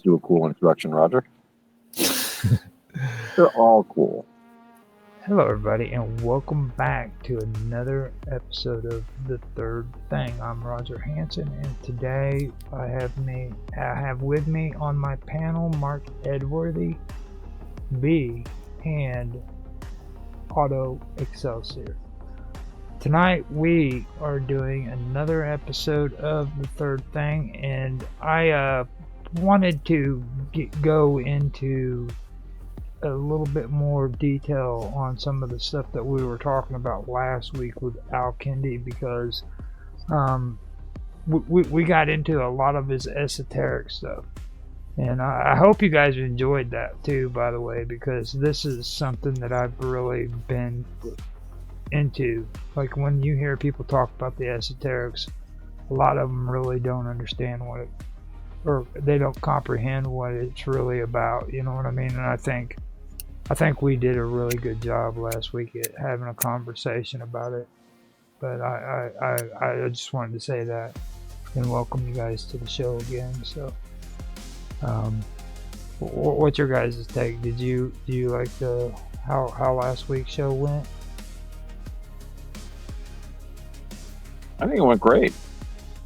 do a cool introduction, Roger. They're all cool. Hello, everybody, and welcome back to another episode of The Third Thing. I'm Roger Hanson, and today I have with me on my panel Mark Edworthy, B, and Otto Excelsior. Tonight we are doing another episode of The Third Thing, and I wanted to go into a little bit more detail on some of the stuff that we were talking about last week with Al Kendi, because we got into a lot of his esoteric stuff, and I hope you guys enjoyed that too, by the way, because this is something that I've really been into. Like, when you hear people talk about the esoterics, a lot of them really don't understand what it, or they don't comprehend what it's really about, you know what I mean? And I think we did a really good job last week at having a conversation about it. But I just wanted to say that and welcome you guys to the show again. So, what's your guys' take? Do you like how last week's show went? I think it went great.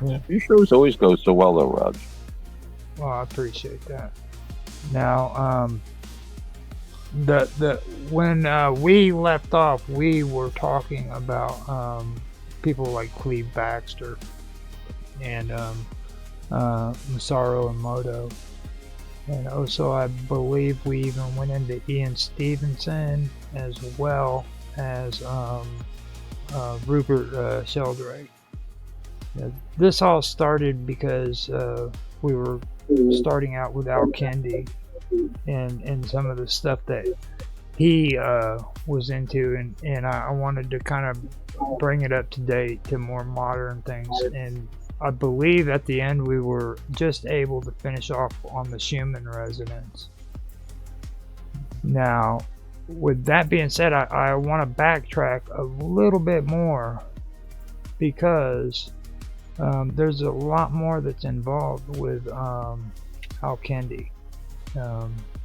Yeah. Your shows always go so well, though, Raj. Well, I appreciate that. Now, when we left off, we were talking about people like Cleve Baxter and Masaru Emoto, and also I believe we even went into Ian Stevenson as well as Rupert Sheldrake. This all started because we were starting out with Al Kendi and some of the stuff that he was into, and I wanted to kind of bring it up to date to more modern things. And I believe at the end we were just able to finish off on the Schumann resonance. Now, with that being said, I want to backtrack a little bit more, because there's a lot more that's involved with Al Kendi.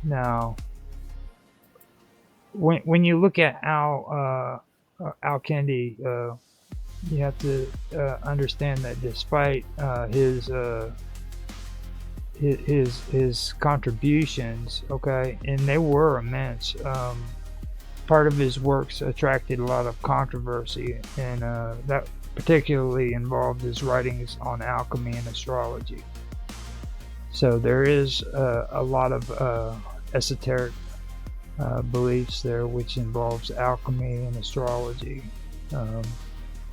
Now, when you look at Al Kendi, you have to understand that despite his contributions, okay, and they were immense, part of his works attracted a lot of controversy, and that particularly involved his writings on alchemy and astrology. So there is a lot of esoteric beliefs there, which involves alchemy and astrology.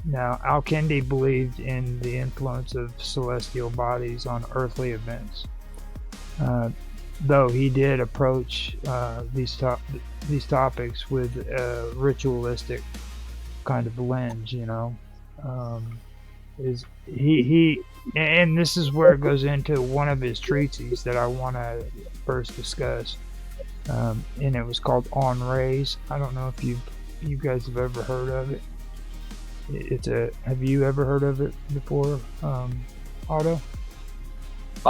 Now, Al Kendi believed in the influence of celestial bodies on earthly events, though he did approach these topics with a ritualistic kind of lens, you know. And this is where it goes into one of his treatises that I want to first discuss, and it was called On Rays. I don't know if you guys have ever heard of it. Have you ever heard of it before, Otto?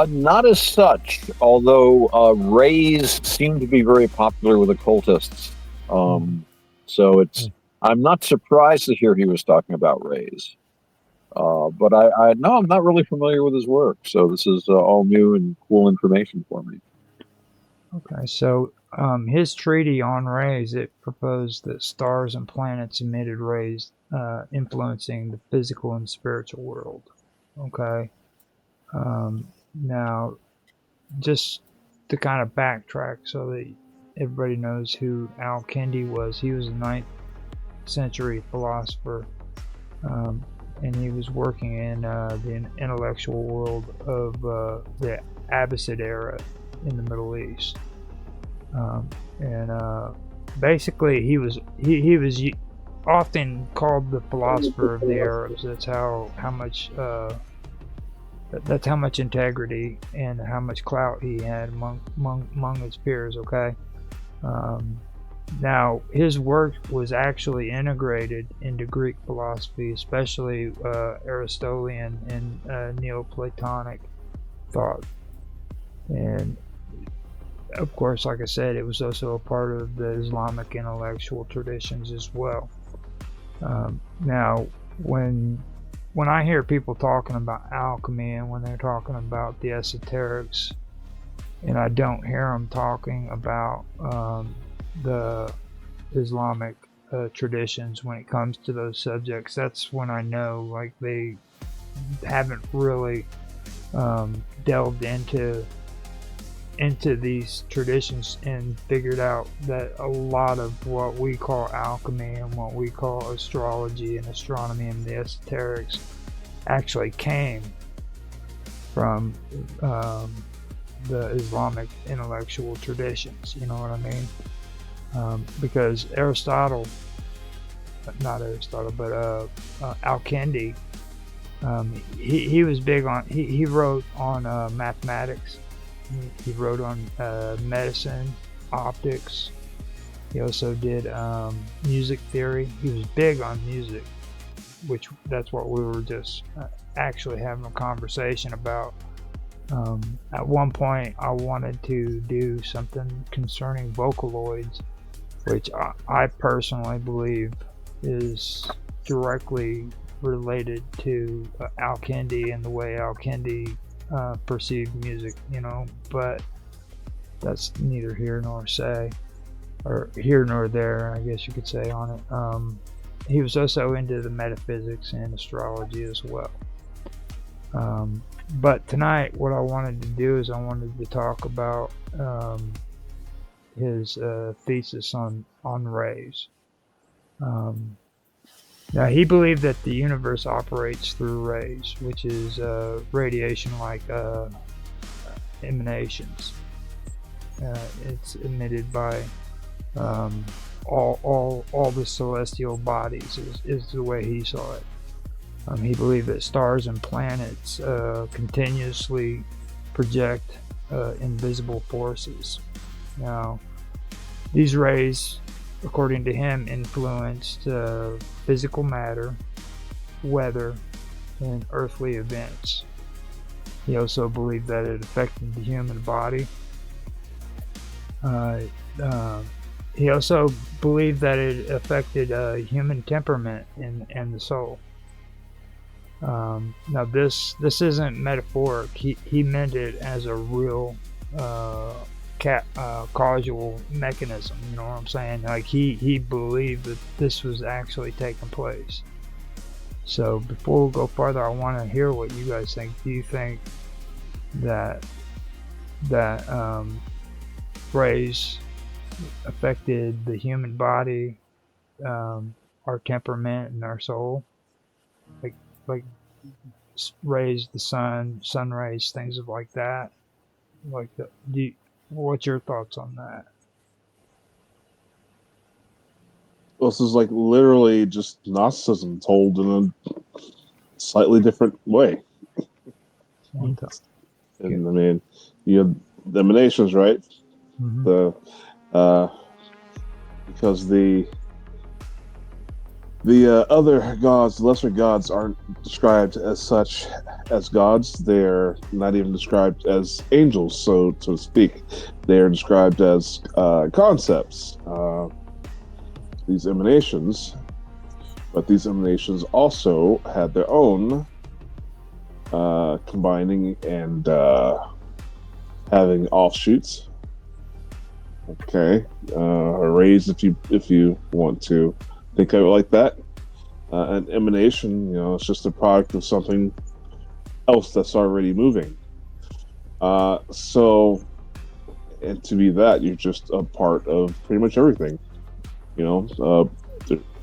Not as such, although rays seem to be very popular with occultists. So I'm not surprised to hear he was talking about rays. But I'm not really familiar with his work, so this is all new and cool information for me. Okay, so his treatise on rays, it proposed that stars and planets emitted rays influencing the physical and spiritual world. Okay, now just to kind of backtrack so that everybody knows who Al Kendi was, he was a 9th century philosopher. And he was working in the intellectual world of the Abbasid era in the Middle East, and basically he was often called the philosopher of the Arabs. That's how much integrity and how much clout he had among his peers. Okay. Now, his work was actually integrated into Greek philosophy, especially Aristotelian and Neoplatonic thought. And of course, like I said, it was also a part of the Islamic intellectual traditions as well. Now, when I hear people talking about alchemy and when they're talking about the esoterics, and I don't hear them talking about the Islamic traditions when it comes to those subjects, that's when I know like they haven't really delved into these traditions and figured out that a lot of what we call alchemy and what we call astrology and astronomy and the esoterics actually came from the Islamic intellectual traditions. You know what I mean? Because Aristotle, not Aristotle, but Al-Kindi, he was big on, he wrote on mathematics. He wrote on medicine, optics. He also did music theory. He was big on music, which that's what we were just actually having a conversation about. At one point, I wanted to do something concerning Vocaloids, which I personally believe is directly related to Al-Kindi and the way Al-Kindi perceived music, you know, but that's neither here nor here nor there, I guess you could say, on it. He was also into the metaphysics and astrology as well. But tonight, what I wanted to do is I wanted to talk about his thesis on rays. Now, he believed that the universe operates through rays, which is radiation-like emanations. It's emitted by all the celestial bodies, is the way he saw it. He believed that stars and planets continuously project invisible forces. Now, these rays, according to him, influenced physical matter, weather, and earthly events. He also believed that it affected the human body. He also believed that it affected human temperament and the soul. Now this isn't metaphoric. He meant it as a real causal mechanism. You know what I'm saying? Like he believed that this was actually taking place. So before we go further, I want to hear what you guys think. Do you think that rays affected the human body, our temperament, and our soul? Like rays, the sun rays, things like that. Like what's your thoughts on that? Well, this is like literally just Gnosticism told in a slightly different way. And I mean, you have the emanations, right? Mm-hmm. Because the other gods, the lesser gods, aren't described as such as gods. They're not even described as angels, so to speak. They are described as concepts. These emanations, but these emanations also had their own combining and having offshoots. Okay, arrays, if you want to think of it like that. An emanation, it's just a product of something else that's already moving. So, and to be that, you're just a part of pretty much everything. The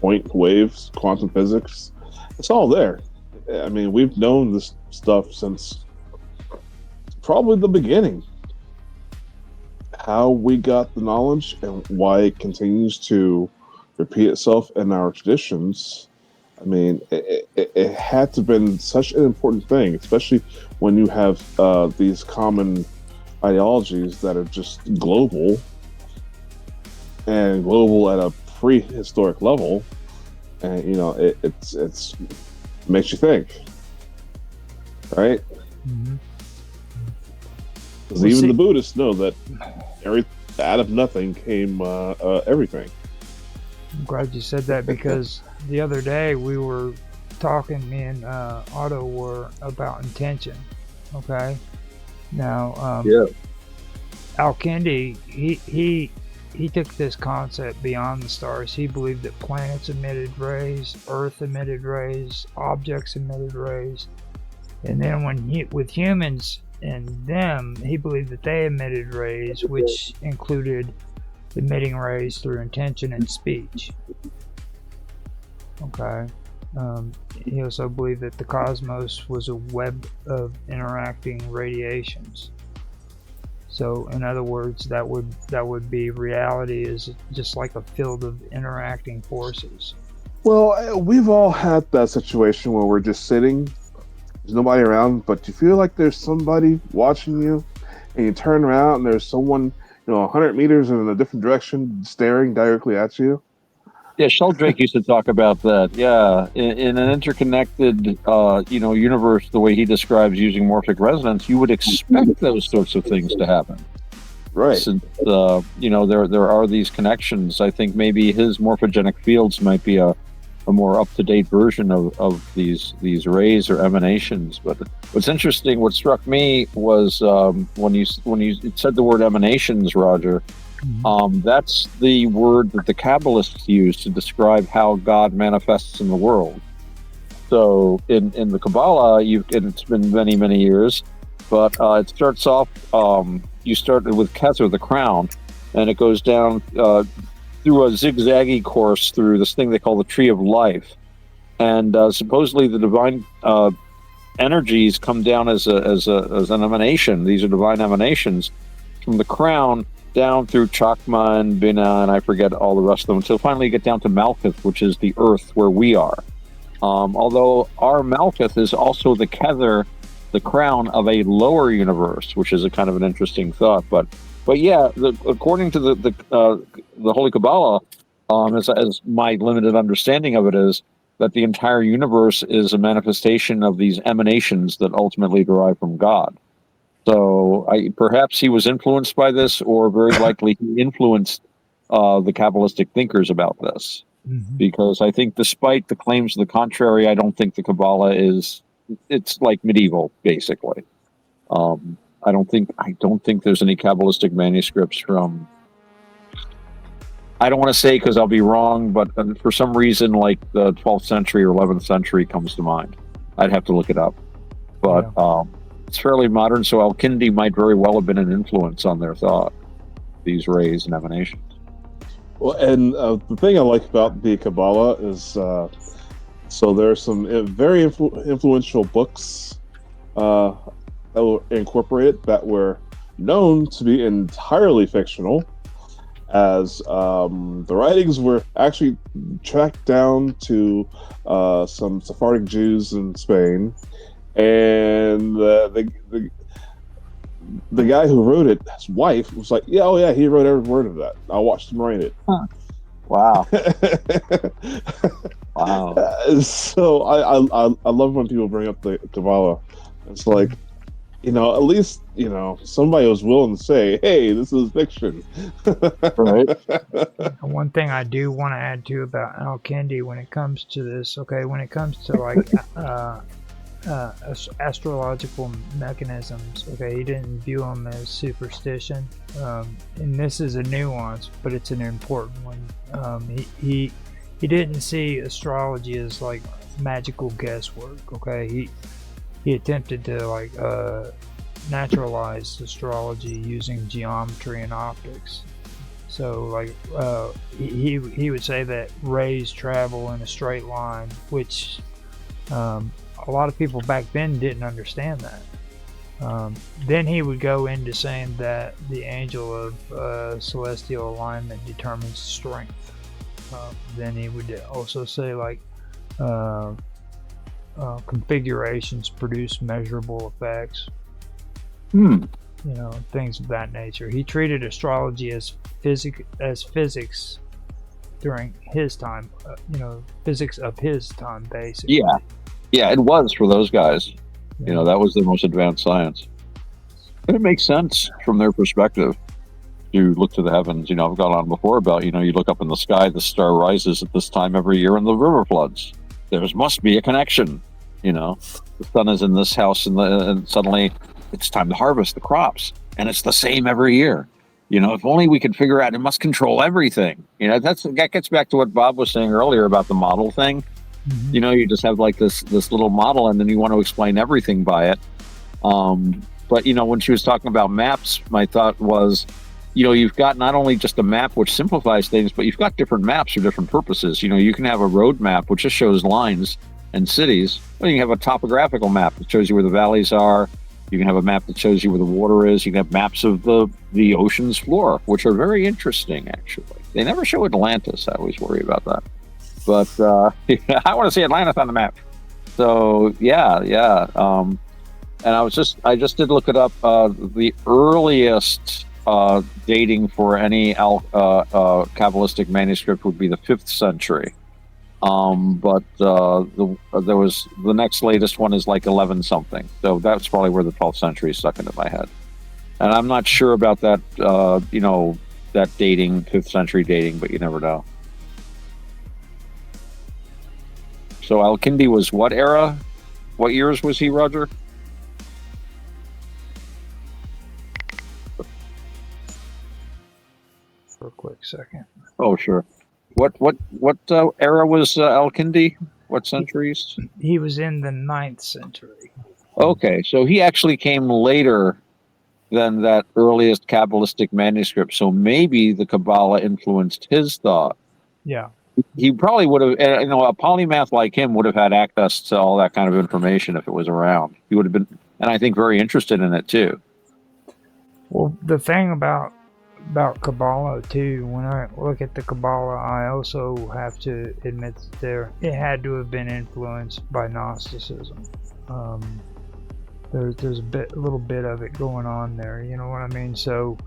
point, waves, quantum physics, it's all there. I mean, we've known this stuff since probably the beginning. How we got the knowledge and why it continues to repeat itself in our traditions. I mean, it had to have been such an important thing, especially when you have these common ideologies that are just global and global at a prehistoric level, and it's makes you think, right? Mm-hmm. Because even the Buddhists know that out of nothing came everything. I'm glad you said that, because the other day we were talking, me and Otto were, about intention. Okay. Now, Al-Kindi, he took this concept beyond the stars. He believed that planets emitted rays, Earth emitted rays, objects emitted rays, and then with humans and them, he believed that they emitted rays, which included emitting rays through intention and speech. Okay. He also believed that the cosmos was a web of interacting radiations. So, in other words, that would be reality is just like a field of interacting forces. Well, we've all had that situation where we're just sitting, there's nobody around, but you feel like there's somebody watching you, and you turn around and there's someone, 100 meters in a different direction staring directly at you. Yeah, Sheldrake used to talk about that. Yeah, in an interconnected, universe, the way he describes using morphic resonance, you would expect those sorts of things to happen. Right. Since there are these connections. I think maybe his morphogenic fields might be a more up-to-date version of these rays or emanations. But what's interesting, what struck me was when you said the word emanations, Roger. That's the word that the Kabbalists use to describe how God manifests in the world. So in the Kabbalah, and it's been many, many years, but it starts off, you started with Kether, the crown, and it goes down through a zigzaggy course through this thing they call the Tree of Life. And supposedly the divine energies come down as an emanation. These are divine emanations from the crown down through Chakma and Bina, and I forget all the rest of them, until finally you get down to Malkuth, which is the earth where we are. Although our Malkuth is also the Kether, the crown of a lower universe, which is a kind of an interesting thought. But yeah, according to the Holy Kabbalah, as my limited understanding of it is, that the entire universe is a manifestation of these emanations that ultimately derive from God. So perhaps he was influenced by this, or very likely he influenced the Kabbalistic thinkers about this. Mm-hmm. Because I think, despite the claims to the contrary, I don't think the Kabbalah it's like medieval, basically. I don't think there's any Kabbalistic manuscripts from, I don't want to say because I'll be wrong, but for some reason, like the 12th century or 11th century comes to mind. I'd have to look it up. But it's fairly modern, so Al-Kindi might very well have been an influence on their thought, these rays and emanations. Well, and the thing I like about the Kabbalah is, so there are some very influential books that were incorporated that were known to be entirely fictional, as the writings were actually tracked down to some Sephardic Jews in Spain. And the guy who wrote it, his wife, was like, he wrote every word of that. I watched him write it. Huh. Wow. Wow. So I love when people bring up the Kabbalah. It's like, at least, somebody was willing to say, hey, this is fiction. Right. One thing I do want to add to about Al-Kindi when it comes to this, when it comes to like astrological mechanisms, he didn't view them as superstition, and this is a nuance, but it's an important one. He didn't see astrology as like magical guesswork. He attempted to naturalize astrology using geometry and optics. So he would say that rays travel in a straight line, which a lot of people back then didn't understand that. Then he would go into saying that the angel of celestial alignment determines strength. Then he would also say configurations produce measurable effects. Things of that nature. He treated astrology as physics during his time. Physics of his time, basically. Yeah, it was for those guys. That was the most advanced science. It makes sense from their perspective. You look to the heavens. I've gone on before about, you look up in the sky, the star rises at this time every year and the river floods. There must be a connection. The sun is in this house and suddenly it's time to harvest the crops. And it's the same every year. If only we could figure out, it must control everything. That gets back to what Bob was saying earlier about the model thing. Mhm. You just have like this little model and then you want to explain everything by it. But, when she was talking about maps, my thought was, you've got not only just a map which simplifies things, but you've got different maps for different purposes. You can have a road map, which just shows lines and cities. Or you can have a topographical map that shows you where the valleys are. You can have a map that shows you where the water is. You can have maps of the ocean's floor, which are very interesting, actually. They never show Atlantis. I always worry about that. But I want to see Atlantis on the map. So, yeah. And I just did look it up. The earliest dating for any Kabbalistic manuscript would be the 5th century. But there was the next latest one is like 11 something. So that's probably where the 12th century stuck into my head. And I'm not sure about that, that dating, 5th century dating, but you never know. So Al-Kindi was what era? What years was he, Roger? For a quick second. Oh, sure. What era was Al-Kindi? What centuries? He was in the 9th century. Okay, so he actually came later than that earliest Kabbalistic manuscript. So maybe the Kabbalah influenced his thought. Yeah. He probably would have, a polymath like him would have had access to all that kind of information if it was around. He would have been, and I think very interested in it too. Well, the thing about Kabbalah too, when I look at the Kabbalah, I also have to admit that it had to have been influenced by Gnosticism. There's a little bit of it going on there. You know what I mean? So.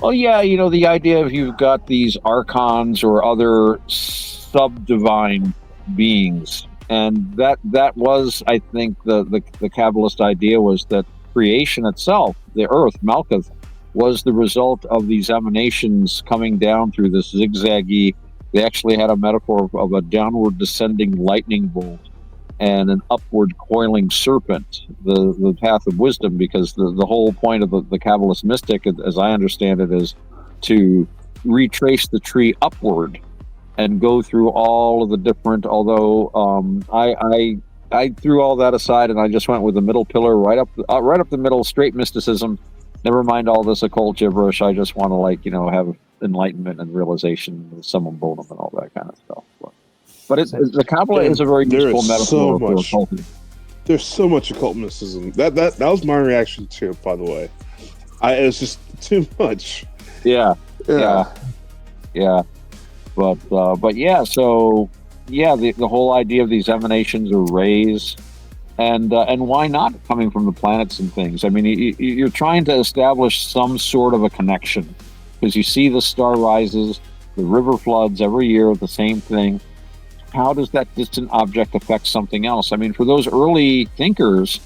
Well, yeah, the idea of you've got these archons or other sub-divine beings, and that was, I think, the Kabbalist idea was that creation itself, the earth, Malkuth, was the result of these emanations coming down through this zigzaggy. They actually had a metaphor of a downward descending lightning bolt and an upward coiling serpent, the path of wisdom, because the whole point of the Kabbalist mystic, as I understand it, is to retrace the tree upward and go through all of the different, although I threw all that aside and I just went with the middle pillar, right up the middle, straight mysticism. Never mind all this occult gibberish. I just want to have enlightenment and realization of summum bonum and all that kind of stuff. But the Kabbalah is a very useful metaphor for occultism. There's so much occult mysticism. That was my reaction too, by the way. It was just too much. Yeah. But yeah, so yeah, the whole idea of these emanations or rays, and why not coming from the planets and things? I mean, you're trying to establish some sort of a connection because you see the star rises, the river floods every year, the same thing. How does that distant object affect something else? I mean, for those early thinkers,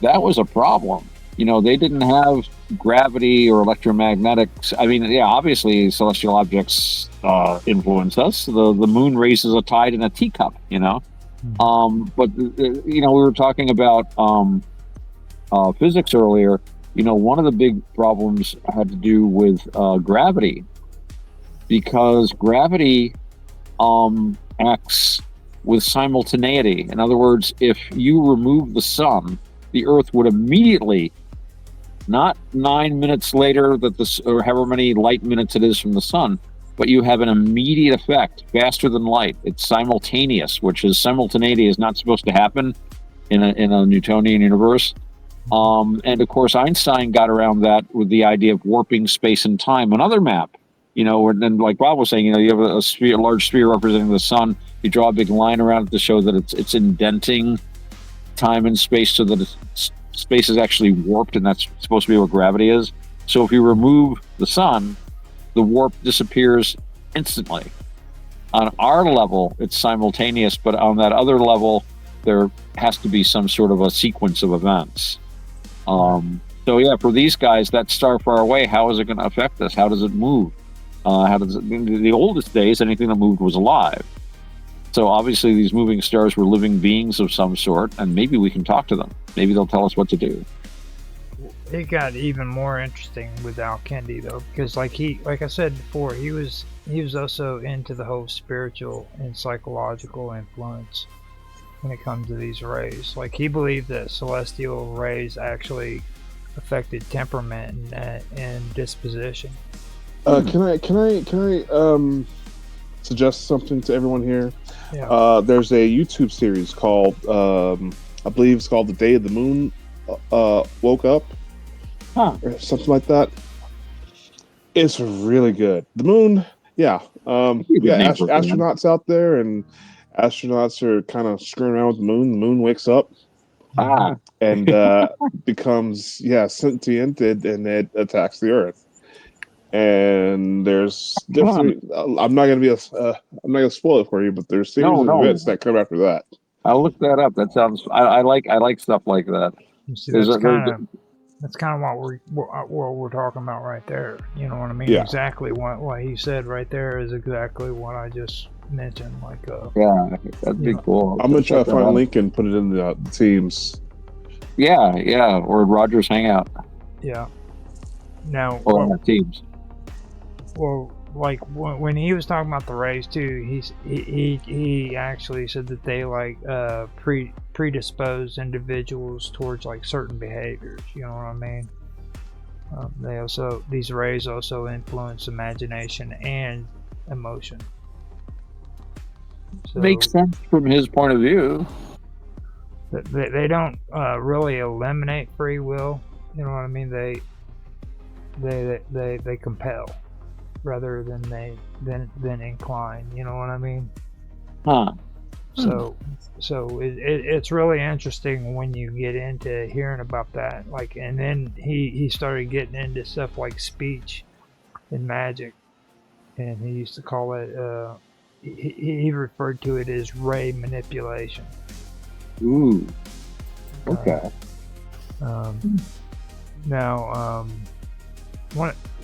that was a problem. They didn't have gravity or electromagnetics. I mean, yeah, obviously celestial objects influence us. The moon raises a tide in a teacup, But, we were talking about physics earlier. One of the big problems had to do with gravity, because gravity acts with simultaneity. In other words, if you remove the sun, the Earth would immediately, not 9 minutes later or however many light minutes it is from the sun, but you have an immediate effect, faster than light. It's simultaneous, which is simultaneity is not supposed to happen in a Newtonian universe. And of course, Einstein got around that with the idea of warping space and time. Another map. And then like Bob was saying, you have a large sphere representing the sun. You draw a big line around it to show that it's indenting time and space so that space is actually warped, and that's supposed to be what gravity is. So if you remove the sun, the warp disappears instantly. On our level, it's simultaneous, but on that other level, there has to be some sort of a sequence of events. So yeah, for these guys, that star far away, how is it going to affect us? How does it move? How does it, in the oldest days, anything that moved was alive. So obviously, these moving stars were living beings of some sort, and maybe we can talk to them. Maybe they'll tell us what to do. It got even more interesting with Al Kendi though, because like I said before, he was also into the whole spiritual and psychological influence when it comes to these rays. Like he believed that celestial rays actually affected temperament and disposition. Can I suggest something to everyone here? Yeah. There's a YouTube series called I believe it's called "The Day of the Moon Woke Up," or something like that. It's really good. The moon, yeah. We got astronauts out there, and astronauts are kind of screwing around with the moon. The moon wakes up and becomes sentient, and it attacks the Earth. And there's different. I'm not gonna spoil it for you, but there's series of events that come after that. I'll look that up. That sounds. I like stuff like that. You see, that's kind of what we're talking about right there. You know what I mean? Yeah. Exactly what he said right there is exactly what I just mentioned. Like, yeah, that'd be cool. I'm gonna try to find a link and put it in the teams. Yeah, or Rogers Hangout. Yeah. Now, or teams. Well, like when he was talking about the rays too, he actually said that they like predispose individuals towards like certain behaviors. You know what I mean? These rays also influence imagination and emotion. So, makes sense from his point of view. They don't really eliminate free will. You know what I mean? They compel rather than than incline. You know what I mean? So it's really interesting when you get into hearing about that. Like, and then he started getting into stuff like speech and magic, and he used to call it. He referred to it as ray manipulation. Ooh. Okay. Now,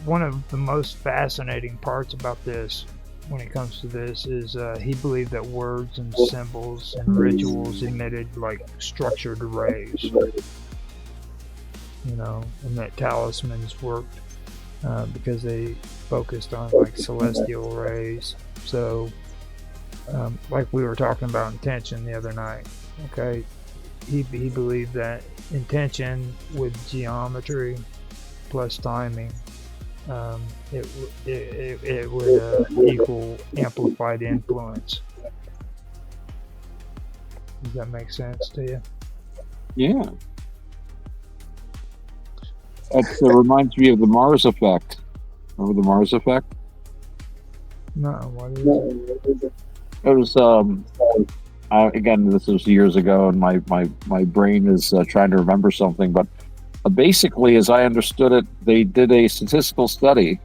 one of the most fascinating parts about this, when it comes to this, is he believed that words and symbols and rituals emitted like structured rays. You know, and that talismans worked because they focused on like celestial rays. So, like we were talking about intention the other night. Okay, he believed that intention with geometry plus timing, it would equal amplified influence. Does that make sense to you? Yeah. That reminds me of the Mars effect. Remember the Mars effect? No, what is it? It was again, this was years ago, and my brain is trying to remember something. But basically, as I understood it, they did a statistical study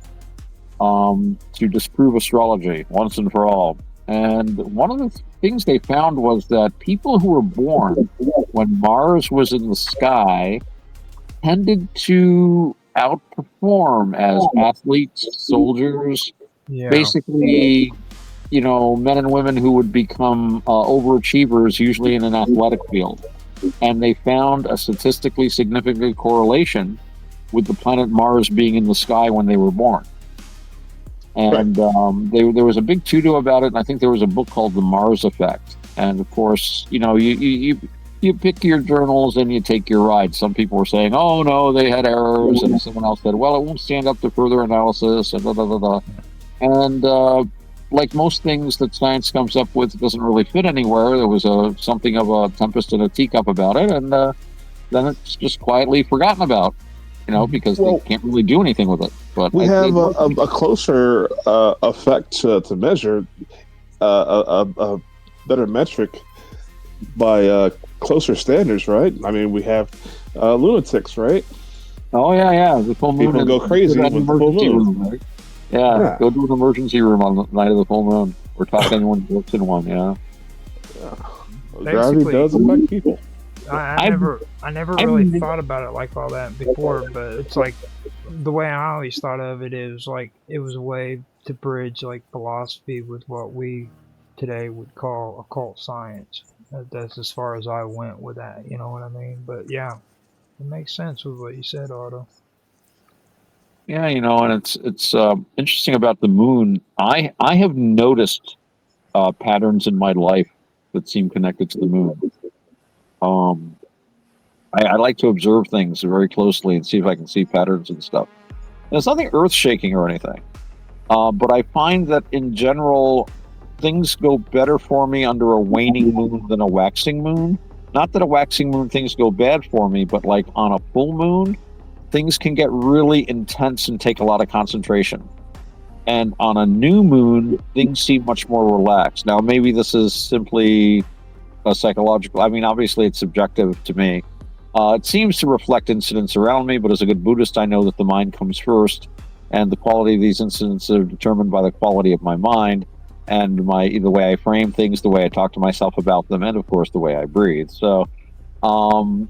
to disprove astrology once and for all. And one of the things they found was that people who were born when Mars was in the sky tended to outperform as athletes, soldiers, basically, you know, men and women who would become overachievers, usually in an athletic field. And they found a statistically significant correlation with the planet Mars being in the sky when they were born. And there was a big to-do about it, and I think there was a book called The Mars Effect. And of course, you know, you pick your journals and you take your ride. Some people were saying, oh no, they had errors, and someone else said, well, it won't stand up to further analysis, and blah, blah, blah, blah. And like most things that science comes up with, it doesn't really fit anywhere. There was something of a tempest in a teacup about it, and then it's just quietly forgotten about, you know, because they can't really do anything with it. But we have a closer effect to measure, a better metric by closer standards, right? I mean, we have lunatics, right? Oh yeah, the full moon. People go crazy with the full moon. Room, right? Yeah, go to an emergency room on the night of the full moon, or talk to anyone who works in one. Yeah. Gravity does affect people. I never really thought about it like all that before, but it's like the way I always thought of it is like it was a way to bridge like philosophy with what we today would call occult science. That's as far as I went with that, you know what I mean? But yeah, it makes sense with what you said, Otto. Yeah, and it's interesting about the moon. I have noticed patterns in my life that seem connected to the moon. Um, I like to observe things very closely and see if I can see patterns and stuff. And it's nothing earth shaking or anything, but I find that in general, things go better for me under a waning moon than a waxing moon. Not that a waxing moon things go bad for me, but like on a full moon, things can get really intense and take a lot of concentration. And on a new moon, things seem much more relaxed. Now, maybe this is simply a psychological, I mean, obviously it's subjective to me. It seems to reflect incidents around me, but as a good Buddhist, I know that the mind comes first, and the quality of these incidents are determined by the quality of my mind and the way I frame things, the way I talk to myself about them, and of course the way I breathe. So, and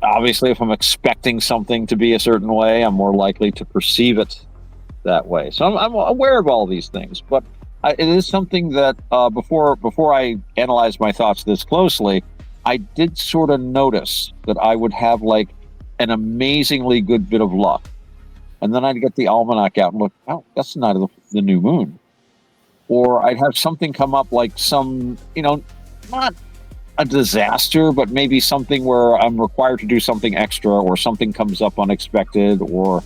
obviously, if I'm expecting something to be a certain way, I'm more likely to perceive it that way. So I'm aware of all these things, but it is something that before I analyze my thoughts this closely, I did sort of notice that I would have like an amazingly good bit of luck, and then I'd get the almanac out and look, oh, that's the night of the new moon, or I'd have something come up like some, not a disaster, but maybe something where I'm required to do something extra, or something comes up unexpected, or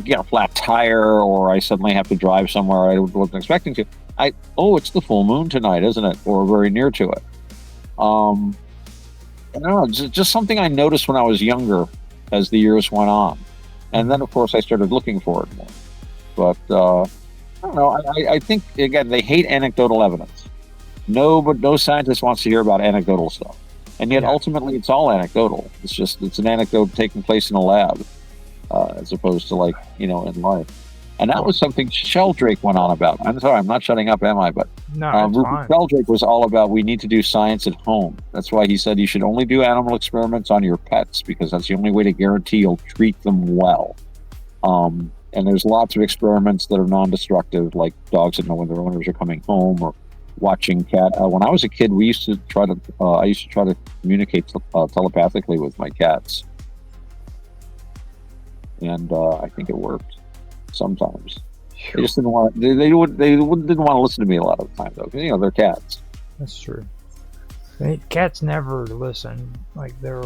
get a flat tire, or I suddenly have to drive somewhere I wasn't expecting to. It's the full moon tonight, isn't it? Or very near to it. I don't know, just something I noticed when I was younger as the years went on. And then, of course, I started looking for it more. But I don't know. I think, again, they hate anecdotal evidence. No scientist wants to hear about anecdotal stuff. And yet, ultimately, it's all anecdotal. It's an anecdote taking place in a lab, as opposed to, in life. And that was something Sheldrake went on about. I'm sorry, I'm not shutting up, am I? But Rupert Sheldrake was all about we need to do science at home. That's why he said you should only do animal experiments on your pets, because that's the only way to guarantee you'll treat them well. And there's lots of experiments that are non-destructive, like dogs that know when their owners are coming home, or watching cat. When I was a kid, I used to try to communicate telepathically with my cats, and I think it worked. Sometimes they just didn't want. They didn't want to listen to me a lot of the time, though. Because, they're cats. That's true. Cats never listen. Like they're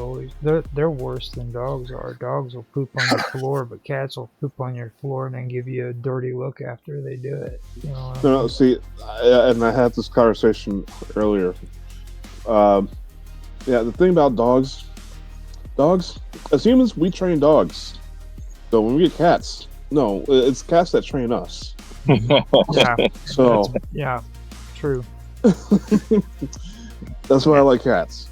worse than dogs are. Dogs will poop on your floor, but cats will poop on your floor and then give you a dirty look after they do it. No, see, and I had this conversation earlier. The thing about dogs, as humans, we train dogs. So when we get cats, no, it's cats that train us. Yeah. So true. That's why I like cats.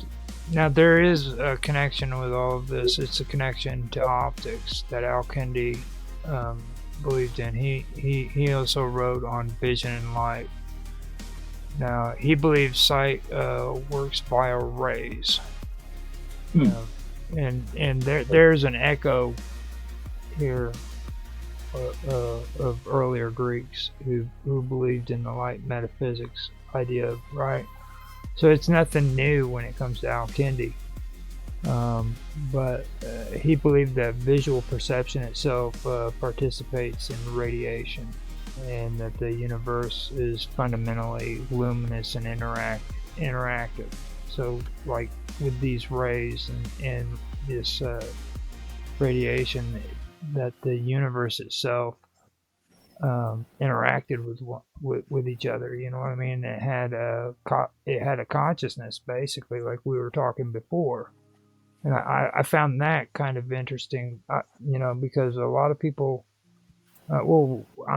Now there is a connection with all of this. It's a connection to optics that Al-Kindi believed in. He also wrote on vision and light. Now he believes sight works via rays. And there's an echo here of earlier Greeks who believed in the light metaphysics idea, right? So it's nothing new when it comes to Al-Kindi. But he believed that visual perception itself participates in radiation, and that the universe is fundamentally luminous and interactive. So, like with these rays and this radiation, that the universe itself interacted with each other. You know what I mean? It had a consciousness, basically, like we were talking before. And I found that kind of interesting, because a lot of people, I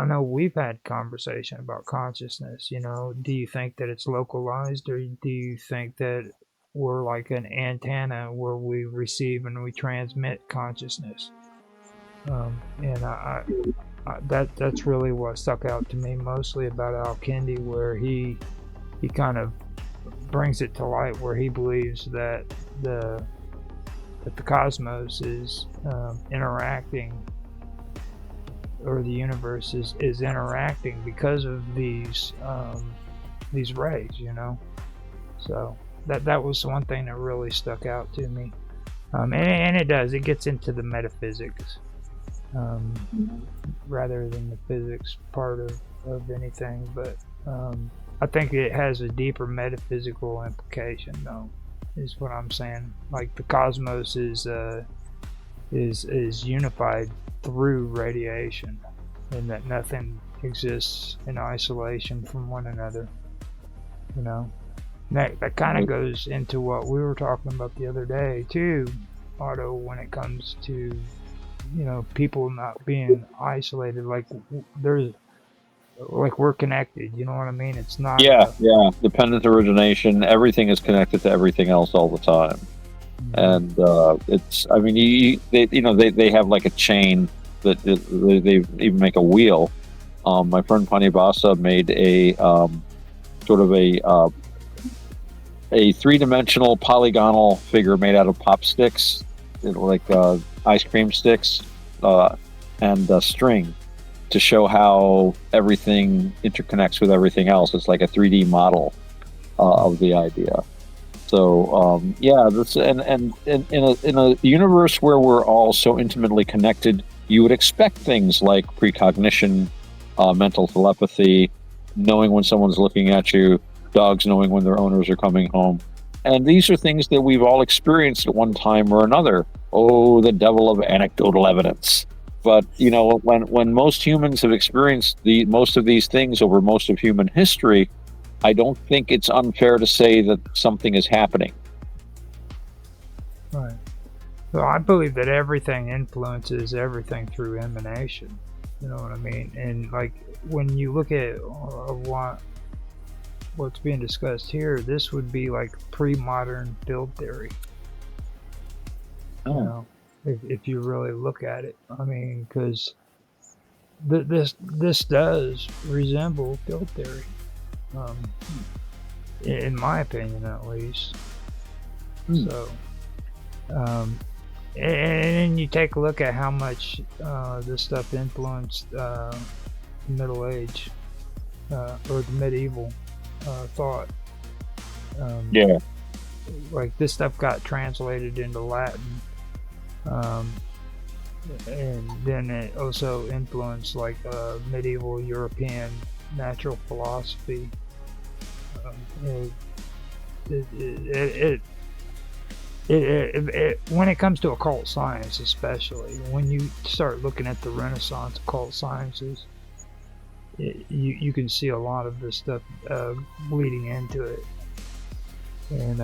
know we've had conversation about consciousness. Do you think that it's localized, or do you think that we're like an antenna where we receive and we transmit consciousness? And that's really what stuck out to me mostly about Al-Kindi, where he kind of brings it to light, where he believes that the that the cosmos is interacting, or the universe is interacting because of these rays, you know. So that was one thing that really stuck out to me, and it gets into the metaphysics rather than the physics part of anything, but I think it has a deeper metaphysical implication, though, is what I'm saying. Like the cosmos is unified through radiation, and that nothing exists in isolation from one another. You know, and that kind of goes into what we were talking about the other day too, Otto, when it comes to, you know, people not being isolated. Like there's, like, we're connected. You know what I mean? It's not. Yeah. Dependent origination. Everything is connected to everything else all the time. And it's, I mean, they have like a chain that they even make a wheel. My friend Panibasa made a sort of a three-dimensional polygonal figure made out of pop sticks, like ice cream sticks, and string, to show how everything interconnects with everything else. It's like a 3D model of the idea. So this and in a universe where we're all so intimately connected, you would expect things like precognition, mental telepathy, knowing when someone's looking at you, dogs knowing when their owners are coming home. And these are things that we've all experienced at one time or another. Oh, the devil of anecdotal evidence. But, you know, when most humans have experienced most of these things over most of human history, I don't think it's unfair to say that something is happening. Right. So I believe that everything influences everything through emanation. You know what I mean? And like when you look at what's being discussed here, this would be like pre-modern field theory. You know, if you really look at it, I mean, because this does resemble field theory, in my opinion, at least. So, and then you take a look at how much this stuff influenced Middle Age or the medieval thought. Like this stuff got translated into Latin. And then it also influenced like medieval European natural philosophy. When it comes to occult science, especially when you start looking at the Renaissance occult sciences, you can see a lot of this stuff bleeding into it. And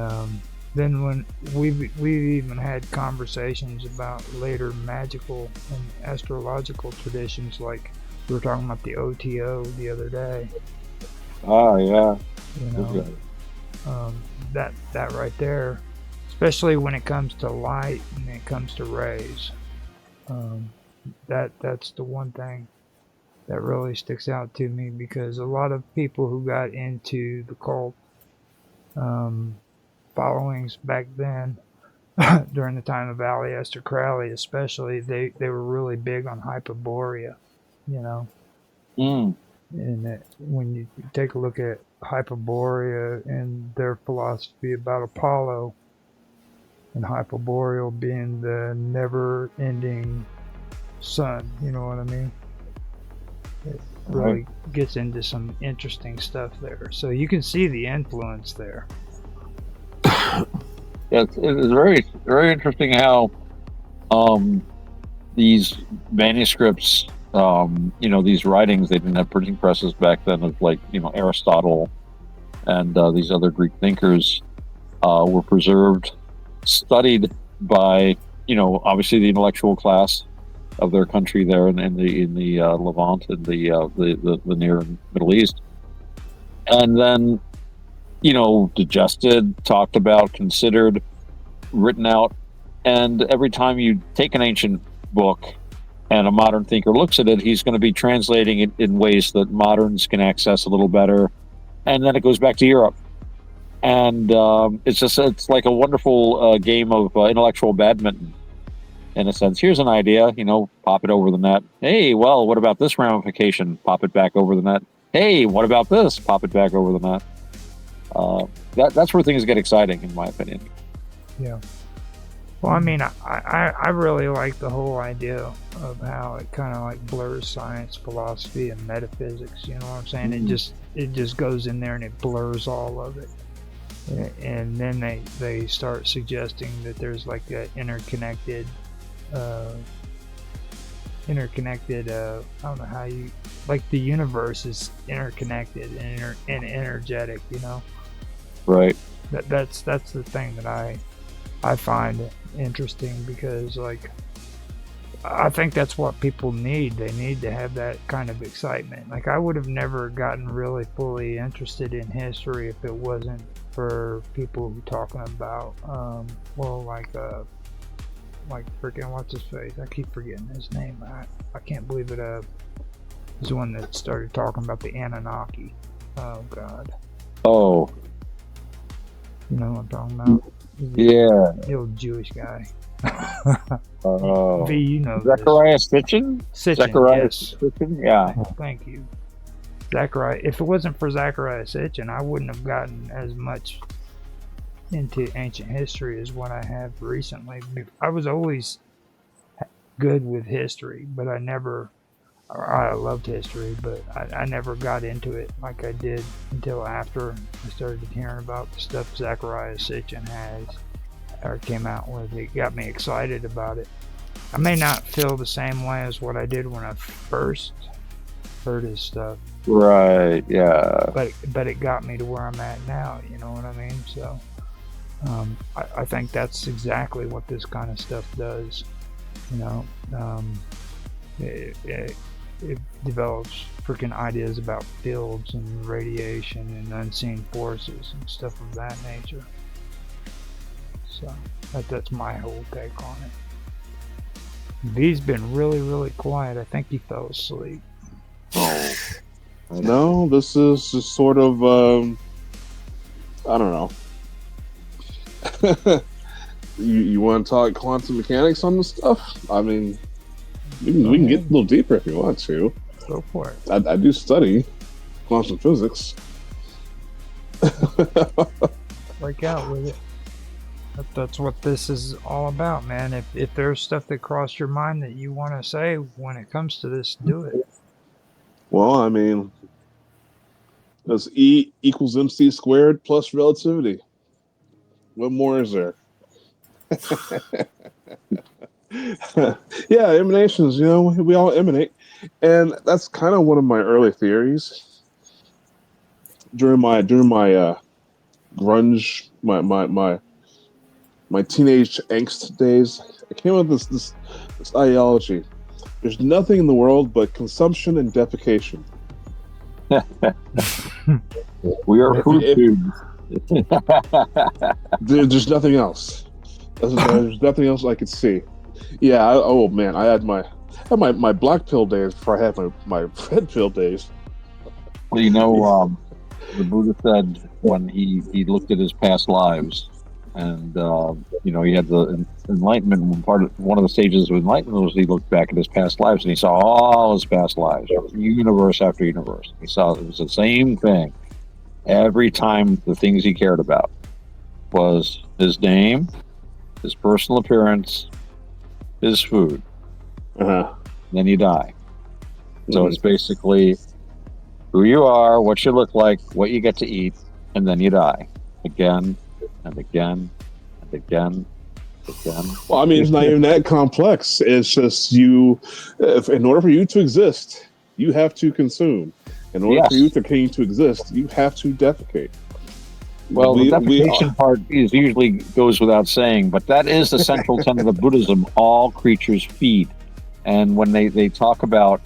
then when we've even had conversations about later magical and astrological traditions, like we were talking about the OTO the other day. Oh yeah. You know, that right there, especially when it comes to light and it comes to rays, that's the one thing that really sticks out to me, because a lot of people who got into the cult followings back then, during the time of Aleister Crowley especially, they were really big on Hyperborea, you know. And when you take a look at Hyperborea and their philosophy about Apollo, and Hyperboreal being the never-ending sun, you know what I mean? It really gets into some interesting stuff there. So you can see the influence there. It's very, very interesting how these manuscripts, these writings, they didn't have printing presses back then, of like, Aristotle and these other Greek thinkers were preserved, studied by, obviously the intellectual class of their country there in the Levant and the Near and Middle East, and then digested, talked about, considered, written out. And every time you take an ancient book and a modern thinker looks at it, he's going to be translating it in ways that moderns can access a little better, and then it goes back to Europe. and it's like a wonderful game of intellectual badminton. In a sense, here's an idea, pop it over the net. Hey, well, what about this ramification? Pop it back over the net. Hey, what about this? Pop it back over the net. That's where things get exciting, in my opinion. Yeah. Well, I mean, I really like the whole idea of how it kind of like blurs science, philosophy, and metaphysics. You know what I'm saying? It just goes in there and it blurs all of it. And then they start suggesting that there's like a interconnected I don't know how you, like, the universe is interconnected and energetic, Right. That's the thing that I find interesting, because like I think that's what people need. They need to have that kind of excitement. Like, I would have never gotten really fully interested in history if it wasn't for people who talking about like freaking what's his face? I keep forgetting his name. I can't believe it. He's the one that started talking about the Anunnaki. Oh God. Oh. You know what I'm talking about? Yeah. The old Jewish guy. Oh. V, you know. Zechariah Sitchin? Sitchin, yes. Sitchin? Yeah. Thank you. Zechariah. If it wasn't for Zechariah Sitchin, I wouldn't have gotten as much into ancient history as what I have recently. I was always good with history, but I loved history, but I never got into it like I did until after I started hearing about the stuff Zechariah Sitchin has or came out with. It got me excited about it. I may not feel the same way as what I did when I first heard his stuff. Right, yeah. But it got me to where I'm at now, you know what I mean? So I think that's exactly what this kind of stuff does. It develops freaking ideas about fields and radiation and unseen forces and stuff of that nature. So that's my whole take on it. V's been really, really quiet. I think he fell asleep. Oh. No, this is just sort of I don't know. you want to talk quantum mechanics on this stuff? I mean, we can get a little deeper if you want to. Go for it. I do study quantum physics. Break out with it. That's what this is all about, man. If there's stuff that crossed your mind that you want to say when it comes to this, do it. Well, I mean, that's E equals MC squared plus relativity. What more is there? Yeah, emanations, we all emanate. And that's kind of one of my early theories. During my grunge, my teenage angst days, I came up with this ideology. There's nothing in the world but consumption and defecation. We are food tubes. There's nothing else. There's nothing else I could see. Yeah. Oh man, I had my black pill days before I had my red pill days. Well, the Buddha said when he looked at his past lives, and he had the enlightenment. One of the stages of enlightenment was he looked back at his past lives and he saw all his past lives, universe after universe. He saw it was the same thing every time. The things he cared about was his name, his personal appearance, his food. Then you die. So it's basically who you are, what you look like, what you get to eat, and then you die again and again and again. Well, I mean, it's not even that complex. It's just in order for you to exist, you have to consume. In order for you to continue to exist, you have to defecate. Well, the defecation part usually goes without saying, but that is the central tenet of Buddhism. All creatures feed. And when they talk about,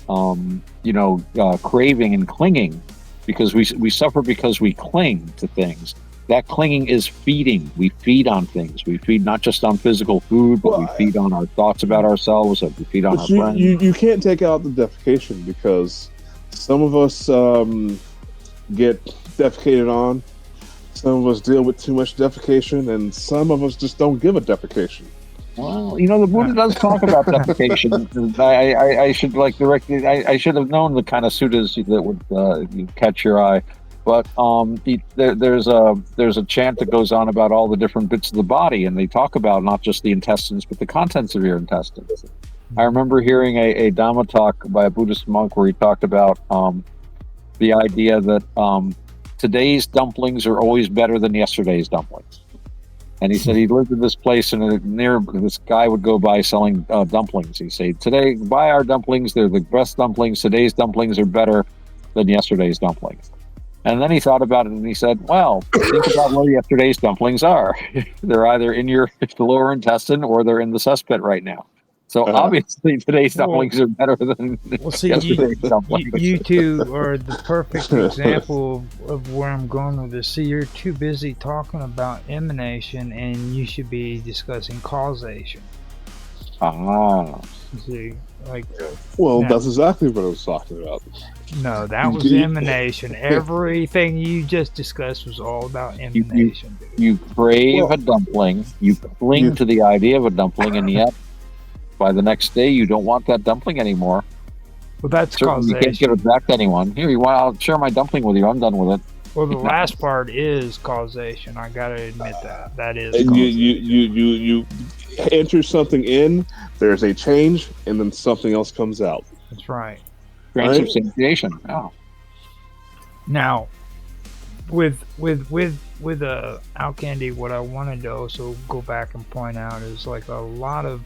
craving and clinging, because we suffer because we cling to things. That clinging is feeding. We feed on things. We feed not just on physical food, but we feed on our thoughts about ourselves. We feed on our friends. You can't take out the defecation, because some of us get defecated on. Some of us deal with too much defecation, and some of us just don't give a defecation. Well, the Buddha does talk about defecation. I should I should have known the kind of suttas that would catch your eye. But there's a chant that goes on about all the different bits of the body, and they talk about not just the intestines, but the contents of your intestines. I remember hearing a Dhamma talk by a Buddhist monk where he talked about the idea that today's dumplings are always better than yesterday's dumplings. And he said he lived in this place, and near this guy would go by selling dumplings. He said, "Today, buy our dumplings. They're the best dumplings. Today's dumplings are better than yesterday's dumplings." And then he thought about it, and he said, "Well, think about where yesterday's dumplings are. They're either in your lower intestine or they're in the cesspit right now. So obviously, today's dumplings are better than yesterday's dumplings." You two are the perfect example of where I'm going with this. See, you're too busy talking about emanation, and you should be discussing causation. See, well, that's exactly what I was talking about. No, that was emanation. Everything you just discussed was all about emanation. You crave a dumpling, you cling to the idea of a dumpling, and yet by the next day you don't want that dumpling anymore. Well, that's causation. You can't give it back to anyone. Here, I'll share my dumpling with you. I'm done with it. Well, the last part is causation. I gotta admit that is. And you enter something in. There's a change, and then something else comes out. That's right. Transubstantiation. Oh. Now, with Al-Kindi, what I wanted to also go back and point out is like a lot of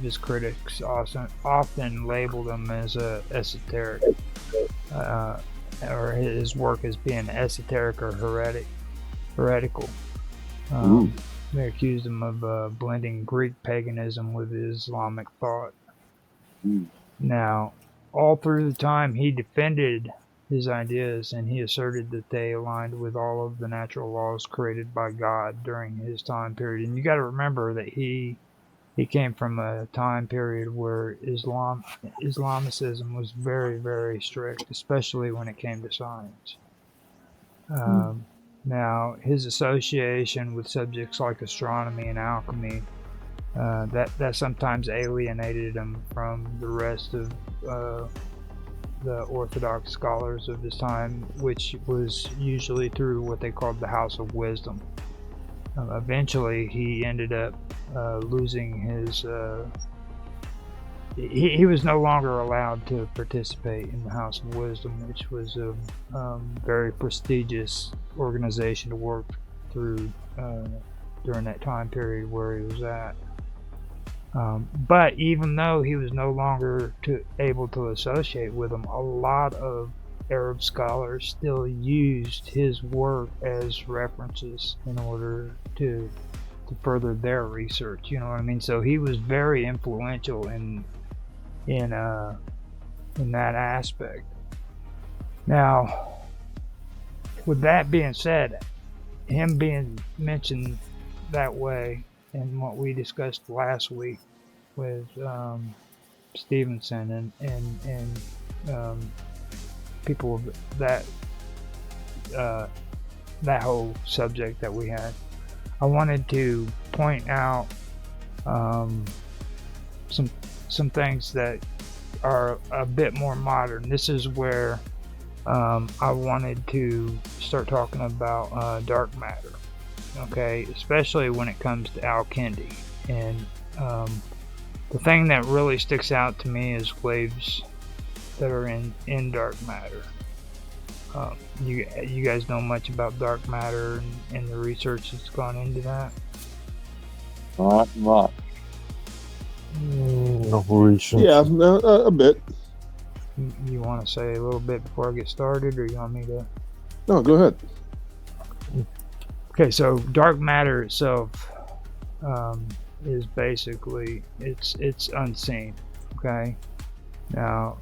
his critics often labeled him as esoteric, or his work as being esoteric or heretical. They accused him of blending Greek paganism with Islamic thought. Now, all through the time he defended his ideas, and he asserted that they aligned with all of the natural laws created by God during his time period. And you got to remember that he came from a time period where Islamicism was very, very strict, especially when it came to science. Now, his association with subjects like astronomy and alchemy, that sometimes alienated him from the rest of the Orthodox scholars of his time, which was usually through what they called the House of Wisdom. Eventually, he ended up losing his... He was no longer allowed to participate in the House of Wisdom, which was a very prestigious organization to work through during that time period where he was at. But even though he was no longer able to associate with them, a lot of Arab scholars still used his work as references in order to further their research. You know what I mean? So he was very influential in that aspect. Now, with that being said, him being mentioned that way, and what we discussed last week with Stevenson and people that whole subject that we had, I wanted to point out some things that are a bit more modern. This is where I wanted to start talking about dark matter. Okay, especially when it comes to Al-Kindi. And the thing that really sticks out to me is waves that are in dark matter. You guys know much about dark matter and the research that's gone into that? Not much. Yeah, a bit. You want to say a little bit before I get started, or you want me to? No, go ahead. Okay, so dark matter itself is basically it's unseen. Okay, now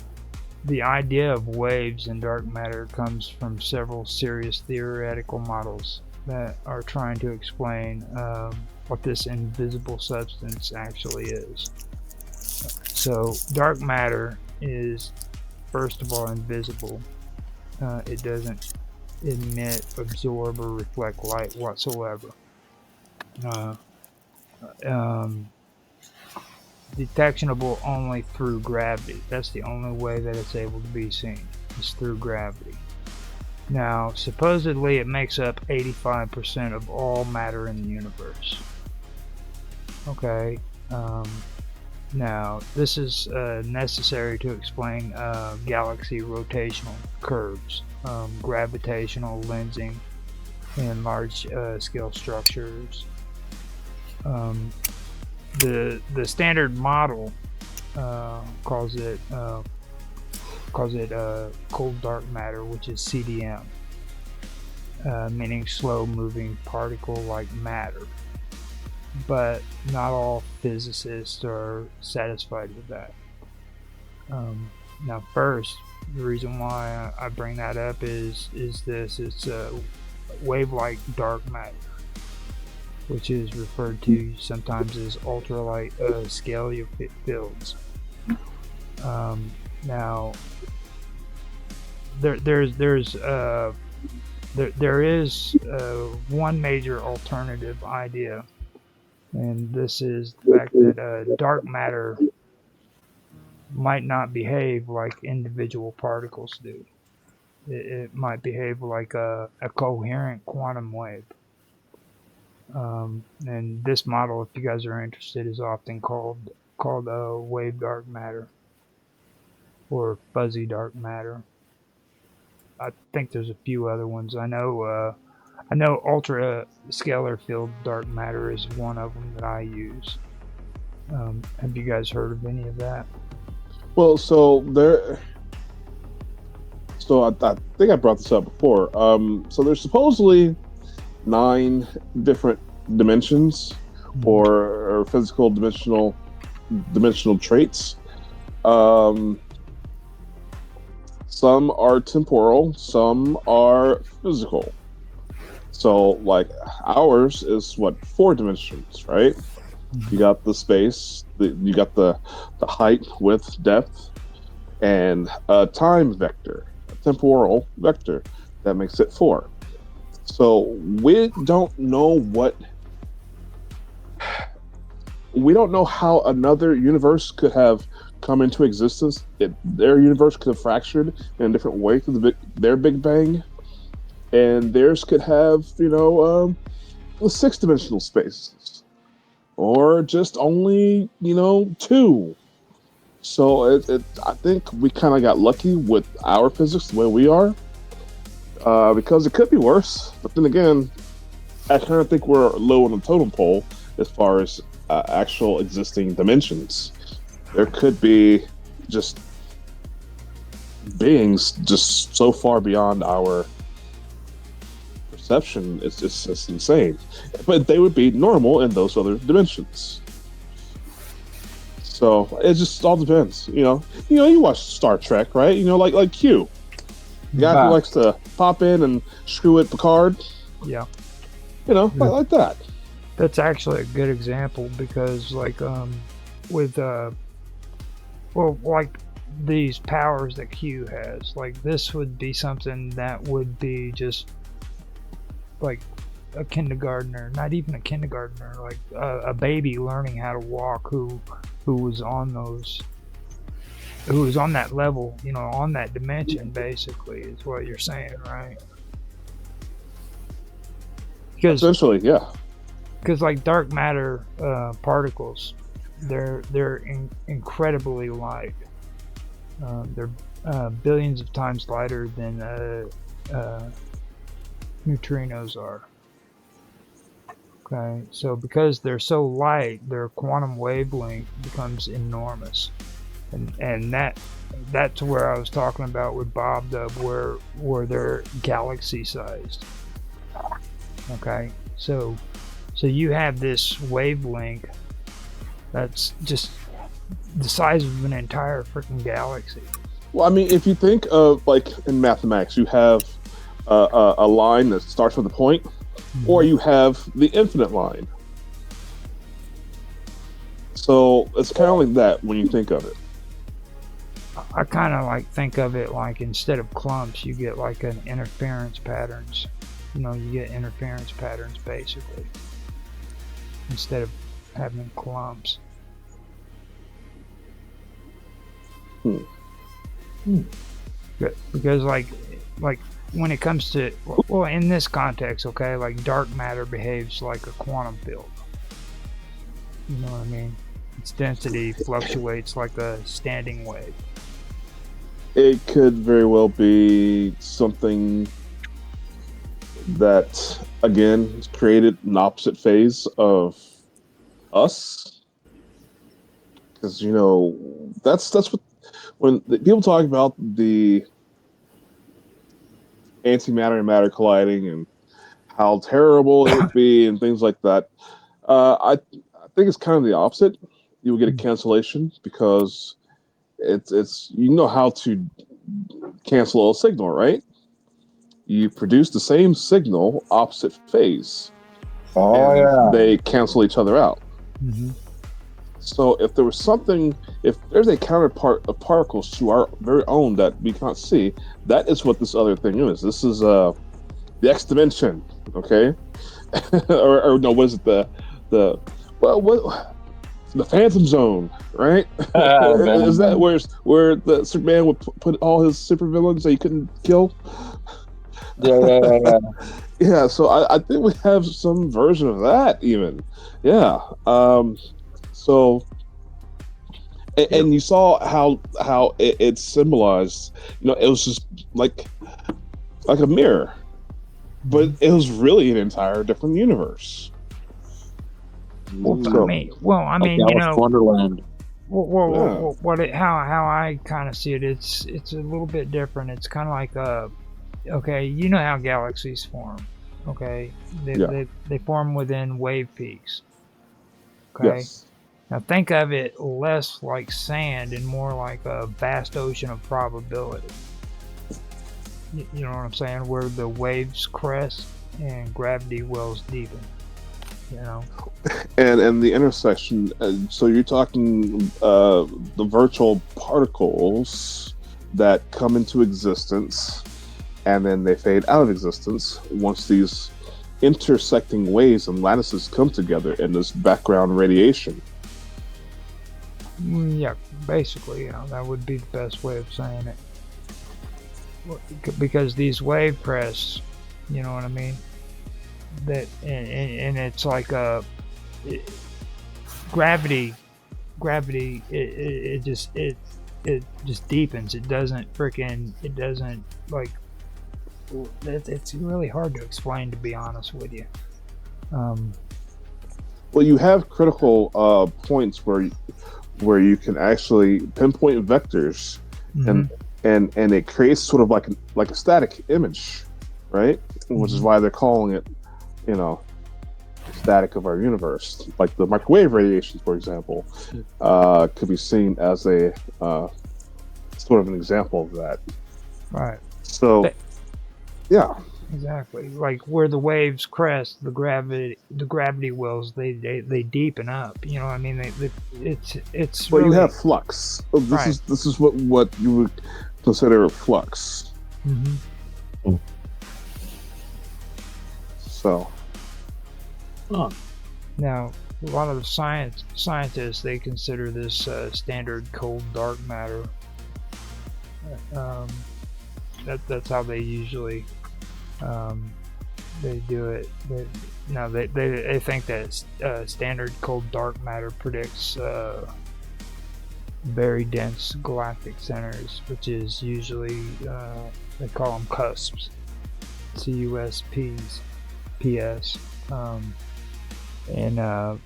the idea of waves in dark matter comes from several serious theoretical models that are trying to explain what this invisible substance actually is. So dark matter is, first of all, invisible. It emit, absorb, or reflect light whatsoever. Um, Detectionable only through gravity. That's the only way that it's able to be seen, is through gravity. Now, supposedly it makes up 85% of all matter in the universe. Okay, now this is necessary to explain galaxy rotational curves, gravitational lensing, and large scale structures. The standard model calls it cold dark matter, which is CDM, meaning slow moving particle like matter. But not all physicists are satisfied with that. Now, first, the reason why I bring that up is this: it's wave-like dark matter, which is referred to sometimes as ultralight scalar fields. Now, there is one major alternative idea, and this is the fact that dark matter might not behave like individual particles do. It might behave like a coherent quantum wave. And this model, if you guys are interested, is often called wave dark matter or fuzzy dark matter. I think there's a few other ones. I know ultra scalar field dark matter is one of them that I use. Have you guys heard of any of that? Well, so I think I brought this up before. So there's supposedly 9 different dimensions or physical dimensional traits. Some are temporal, some are physical. So, like, ours is 4 dimensions, right? You got the space, you got the height, width, depth, and a time vector, a temporal vector. That makes it 4. So we don't know how another universe could have come into existence. Their universe could have fractured in a different way through their Big Bang, and theirs could have, 6-dimensional spaces, or just only, 2. So I think we kind of got lucky with our physics the way we are, because it could be worse. But then again, I kind of think we're low on the totem pole as far as actual existing dimensions. There could be just beings just so far beyond our perception. It's just insane. But they would be normal in those other dimensions. So it just all depends. You watch Star Trek, right? Like Q, the guy who likes to pop in and screw at Picard. Yeah. Like that. That's actually a good example because, like, with like these powers that Q has, like this would be something that would be just like a kindergartner, not even a kindergartner, like a baby learning how to walk who was on that level, on that dimension, basically, is what you're saying, right? Essentially, yeah. Because like dark matter particles, they're incredibly light. They're billions of times lighter than neutrinos are. Okay, so because they're so light, their quantum wavelength becomes enormous, and that's where I was talking about with WWOW, where they're galaxy sized. Okay, so you have this wavelength that's just the size of an entire freaking galaxy. Well, I mean, if you think of, like, in mathematics, you have a line that starts with a point, or you have the infinite line. So it's kind of like that when you think of it. I kind of like think of it like instead of clumps, you get like an interference patterns. You get interference patterns basically instead of having clumps. Because like when it comes to, well, in this context, okay, like dark matter behaves like a quantum field. You know what I mean? Its density fluctuates like a standing wave. It could very well be something that, again, is created an opposite phase of us. Because, that's what, when people talk about the antimatter and matter colliding and how terrible it would be and things like that, I think it's kind of the opposite. You will get a cancellation because it's how to cancel a signal, right? You produce the same signal, opposite phase. Oh, and yeah. they cancel each other out. Mm-hmm. So if there's a counterpart of particles to our very own that we can't see, that is what this other thing is. This is the X dimension, okay? or no, what is it? The Phantom Zone, right? Is that where the Superman would put all his supervillains that he couldn't kill? Yeah. Yeah, so I think we have some version of that even. Yeah. So and you saw how it symbolized, it was just like a mirror, but it was really an entire different universe. Well, So, I mean, Alice Wonderland. How I kind of see it, it's a little bit different. It's kind of like okay, you know how galaxies form. Okay, they form within wave peaks. Okay, yes. now think of it less like sand and more like a vast ocean of probability. You know what I'm saying? Where the waves crest and gravity wells deepen. And the intersection. So you're talking the virtual particles that come into existence and then they fade out of existence once these intersecting waves and lattices come together in this background radiation. Yeah, basically, that would be the best way of saying it. Because these wave crests, you know what I mean? That and it's like gravity. It just deepens. It doesn't like. It's really hard to explain, to be honest with you. Well, you have critical points where you can actually pinpoint vectors, Mm-hmm. and it creates sort of like a static image, right? Which is why they're calling it, static of our universe. Like the microwave radiation, for example, could be seen as a sort of an example of that. Right. So, yeah. Exactly. Like where the waves crest, the gravity wells, they deepen up. You know what I mean? It's Well, really, you have flux. right. This is what you would consider a flux. Mm-hmm. So. Now, a lot of the scientists, they consider this standard cold dark matter. That's how they usually they do it. They think that standard cold dark matter predicts very dense galactic centers, which is usually they call them cusps, CUSPs, PS, and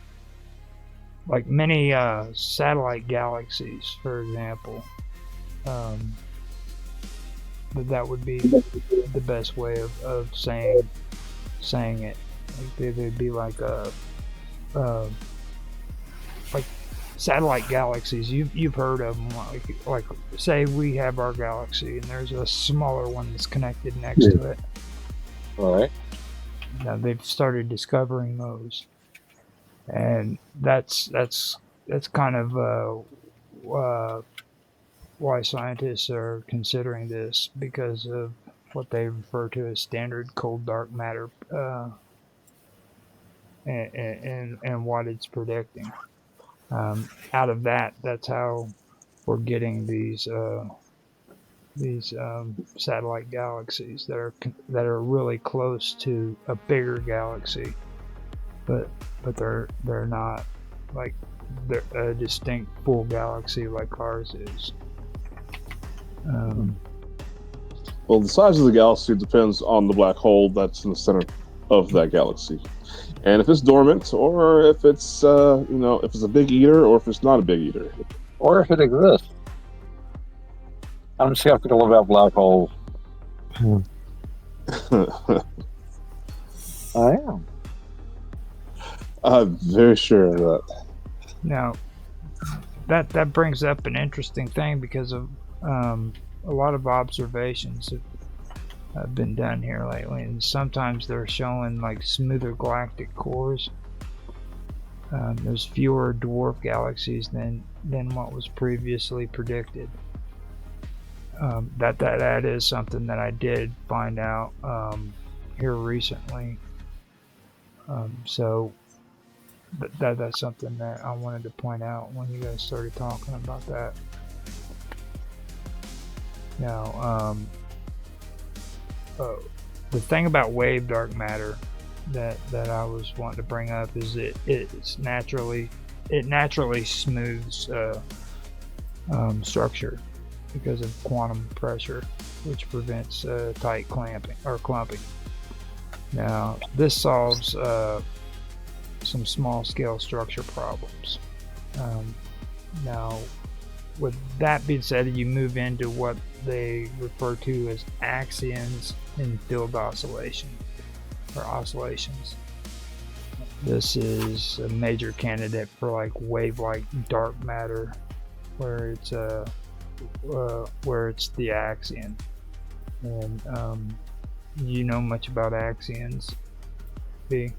like many satellite galaxies, for example. That would be the best way of saying it. Like they'd be like like satellite galaxies. You've heard of them, like say we have our galaxy and there's a smaller one that's connected next to it. All right. Now they've started discovering those, and that's kind of why scientists are considering this because of what they refer to as standard cold dark matter, and what it's predicting. Out of that, that's how we're getting these satellite galaxies that are really close to a bigger galaxy, but they're not like they're a distinct full galaxy like ours is. Well, the size of the galaxy depends on the black hole that's in the center of that galaxy, and if it's dormant, or if it's if it's a big eater, or if it's not a big eater, or if it exists. I'm skeptical about black holes. I am. I'm very sure of that. Now, that brings up an interesting thing because of a lot of observations have been done here lately, and sometimes they're showing like smoother galactic cores. There's fewer dwarf galaxies than what was previously predicted. That is something that I did find out here recently. So that's something that I wanted to point out when you guys started talking about that. Now, the thing about wave dark matter that I was wanting to bring up is it naturally smooths structure because of quantum pressure, which prevents tight clamping or clumping. Now, this solves some small scale structure problems. Now, with that being said, you move into what they refer to as axions in field oscillation or oscillations. This is a major candidate for like wave-like dark matter, where it's the axion. And you know much about axions, B?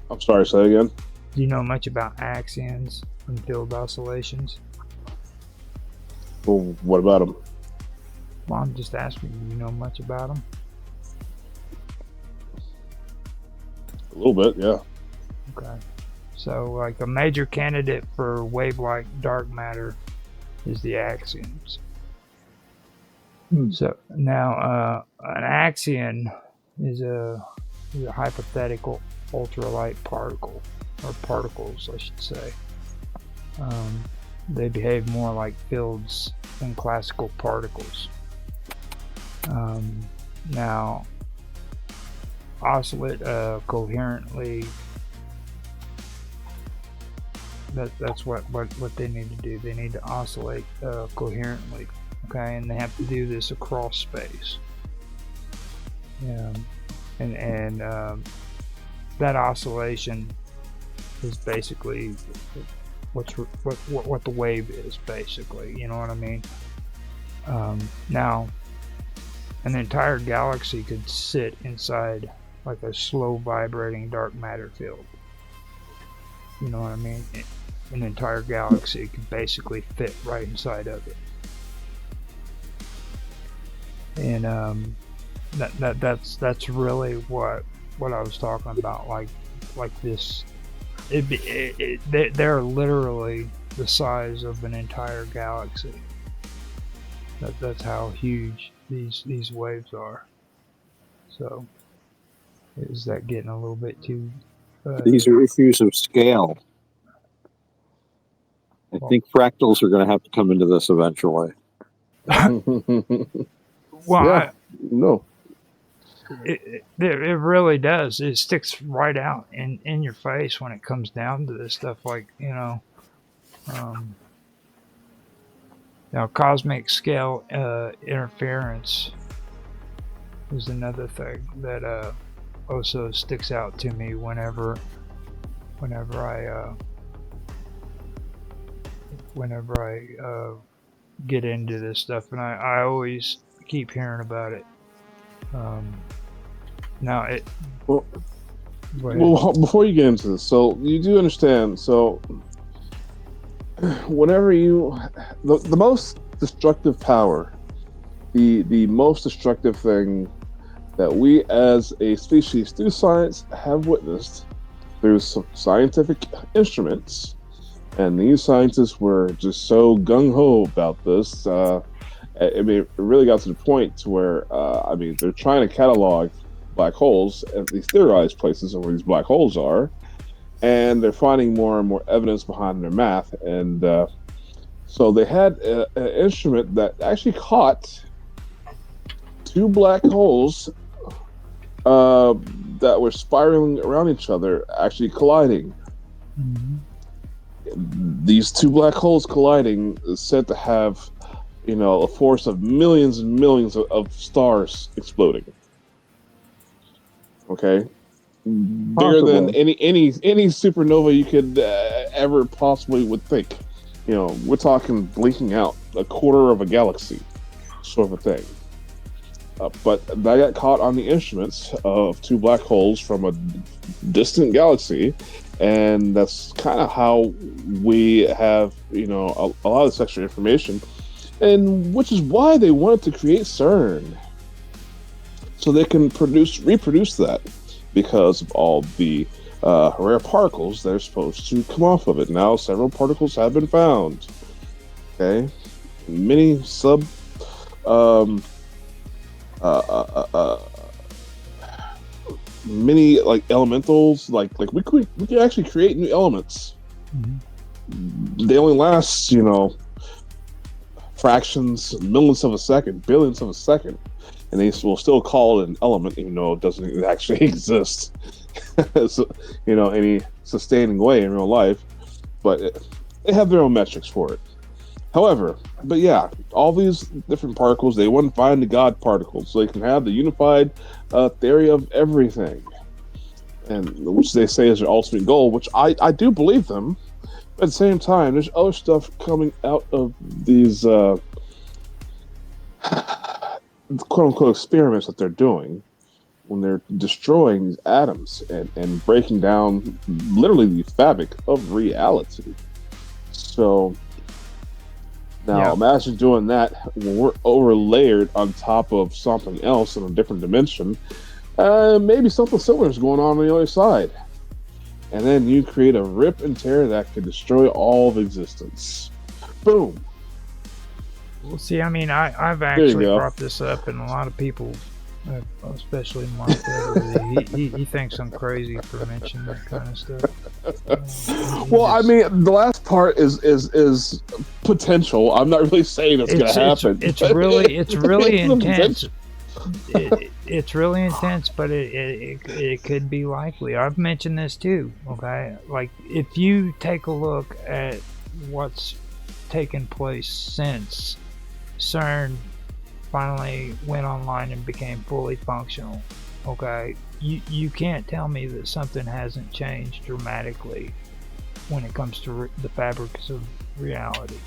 I'm sorry, say again. Do you know much about axions and field oscillations? Well, what about them? Well, I'm just asking, do you know much about them? A little bit, yeah. Okay. So, like, a major candidate for wave-like dark matter is the axions. So, now, an axion is a hypothetical ultralight particle, or particles, I should say. They behave more like fields than classical particles. Now, oscillate coherently. That's what they need to do. They need to oscillate coherently, okay, and they have to do this across space. And that oscillation is basically what the wave is, basically. You know what I mean? Now, an entire galaxy could sit inside like a slow vibrating dark matter field. You know what I mean? An entire galaxy could basically fit right inside of it. And that's really what I was talking about. Like this, they're literally the size of an entire galaxy. That's how huge these waves are. So, is that getting a little bit too? These are issues of scale. I think fractals are going to have to come into this eventually. Well, yeah, no. It really does. It sticks right out in your face when it comes down to this stuff. Like, now cosmic scale interference is another thing that also sticks out to me whenever I get into this stuff, and I always keep hearing about it. Now well, before you get into this, so you do understand. So whenever the most destructive power, the most destructive thing that we as a species through science have witnessed through some scientific instruments, and these scientists were just so gung-ho about this. I mean, it really got to the point to where, I mean, they're trying to catalog black holes at these theorized places where these black holes are, and they're finding more and more evidence behind their math. And so they had an instrument that actually caught two black holes that were spiraling around each other, actually colliding. Mm-hmm. These two black holes colliding is said to have, a force of millions and millions of stars exploding. Okay, bigger than any supernova you could ever possibly would think. We're talking blinking out a quarter of a galaxy, sort of a thing. But that got caught on the instruments of two black holes from a distant galaxy, and that's kind of how we have, a lot of this extra information, and which is why they wanted to create CERN, so they can reproduce that, because of all the rare particles that are supposed to come off of it. Now, several particles have been found. Okay, many many like elementals, like we could actually create new elements. Mm-hmm. They only last, fractions, millions of a second, billions of a second, and they will still call it an element, even though it doesn't actually exist. So, any sustaining way in real life, but they have their own metrics for it. However, but yeah, all these different particles, they want to find the God particles, so they can have the unified theory of everything, and which they say is their ultimate goal, which I do believe them. But at the same time, there's other stuff coming out of these quote-unquote experiments that they're doing, when they're destroying these atoms and breaking down literally the fabric of reality. So now imagine doing that when we're overlayered on top of something else in a different dimension. Maybe something similar is going on the other side. And then you create a rip and tear that could destroy all of existence. Boom. Well, see, I mean, I've actually brought this up, and a lot of people, especially Mark, he thinks I'm crazy for mentioning that kind of stuff. Well, I mean, the last part is potential. I'm not really saying it's going to happen. It's really intense. It's really intense, but it could be likely. I've mentioned this too. Okay, like if you take a look at what's taken place since CERN finally went online and became fully functional, okay, you can't tell me that something hasn't changed dramatically when it comes to the fabrics of reality.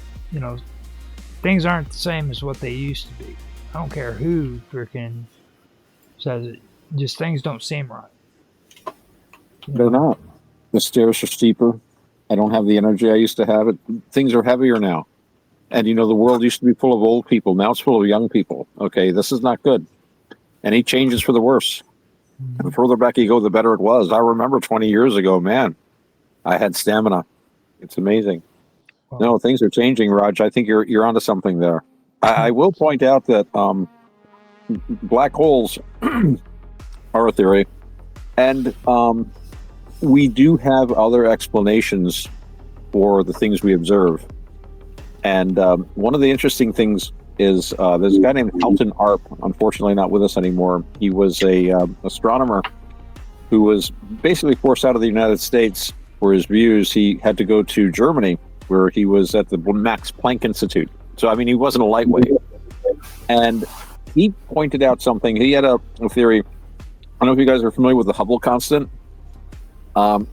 Things aren't the same as what they used to be. I don't care who freaking says it. Just things don't seem right. They're not. The stairs are steeper. I don't have the energy I used to have. Things are heavier now. And, the world used to be full of old people. Now it's full of young people. Okay, this is not good. Any changes for the worse. Mm-hmm. The further back you go, the better it was. I remember 20 years ago, man, I had stamina. It's amazing. Wow. No, things are changing, Raj. I think you're onto something there. I will point out that black holes are a theory, and we do have other explanations for the things we observe. And one of the interesting things is there's a guy named Halton Arp, unfortunately not with us anymore. He was a astronomer who was basically forced out of the United States for his views. He had to go to Germany, where he was at the Max Planck Institute. So, I mean, he wasn't a lightweight. And he pointed out something. He had a theory. I don't know if you guys are familiar with the Hubble constant.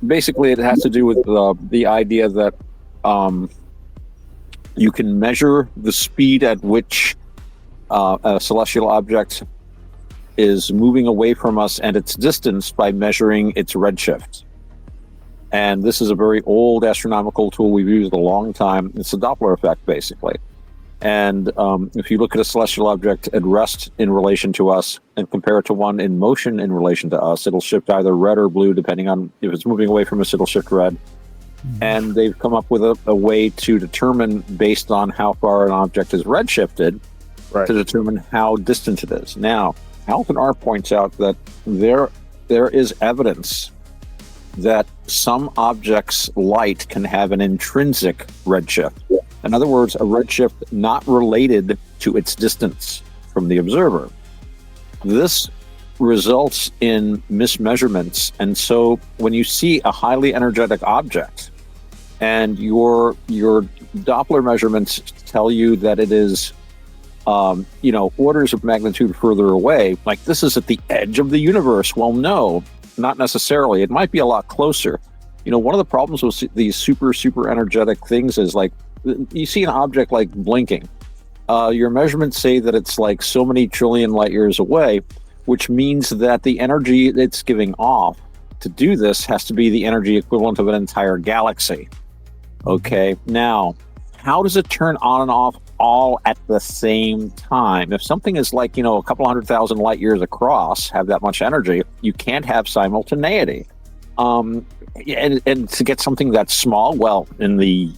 Basically, it has to do with the idea that you can measure the speed at which a celestial object is moving away from us and its distance by measuring its redshift. And this is a very old astronomical tool we've used a long time. It's a Doppler effect, basically. And if you look at a celestial object at rest in relation to us and compare it to one in motion in relation to us, it'll shift either red or blue, depending on if it's moving away from us, it'll shift red. And they've come up with a way to determine, based on how far an object is redshifted, to determine how distant it is. Now, Alton R. points out that there is evidence that some objects' light can have an intrinsic redshift. In other words, a redshift not related to its distance from the observer. This results in mismeasurements, and so when you see a highly energetic object and your Doppler measurements tell you that it is orders of magnitude further away, like this is at the edge of the universe. Well, no, not necessarily. It might be a lot closer. One of the problems with these super energetic things is, like, you see an object like blinking. Your measurements say that it's like so many trillion light years away, which means that the energy it's giving off to do this has to be the energy equivalent of an entire galaxy. Okay, now, how does it turn on and off all at the same time? If something is like, a couple 100,000 light years across, have that much energy, you can't have simultaneity. And to get something that's small, well, in the,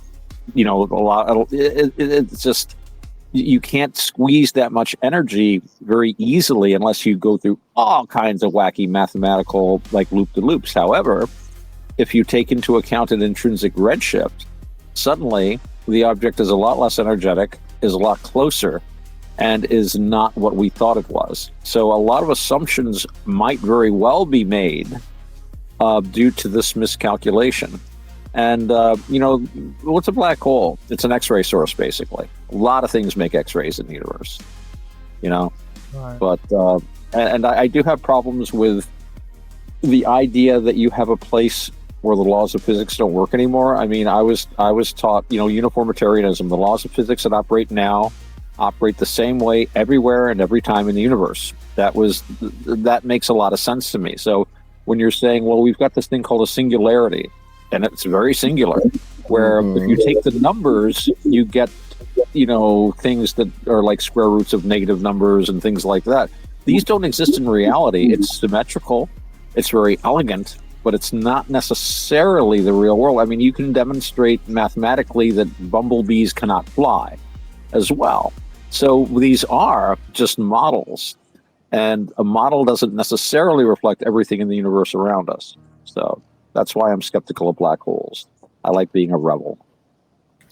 it's just, you can't squeeze that much energy very easily unless you go through all kinds of wacky mathematical, like, loop-de-loops. However, if you take into account an intrinsic redshift, suddenly the object is a lot less energetic, is a lot closer, and is not what we thought it was. So a lot of assumptions might very well be made due to this miscalculation. And, what's a black hole? It's an X-ray source, basically. A lot of things make X-rays in the universe, Right. But, and I do have problems with the idea that you have a place where the laws of physics don't work anymore. I mean, I was taught, uniformitarianism. The laws of physics that operate now operate the same way everywhere and every time in the universe. That makes a lot of sense to me. So when you're saying, well, we've got this thing called a singularity, and it's very singular, where if you take the numbers, you get, things that are like square roots of negative numbers and things like that. These don't exist in reality. It's symmetrical. It's very elegant, but it's not necessarily the real world. I mean, you can demonstrate mathematically that bumblebees cannot fly as well. So these are just models, and a model doesn't necessarily reflect everything in the universe around us. So that's why I'm skeptical of black holes. I like being a rebel.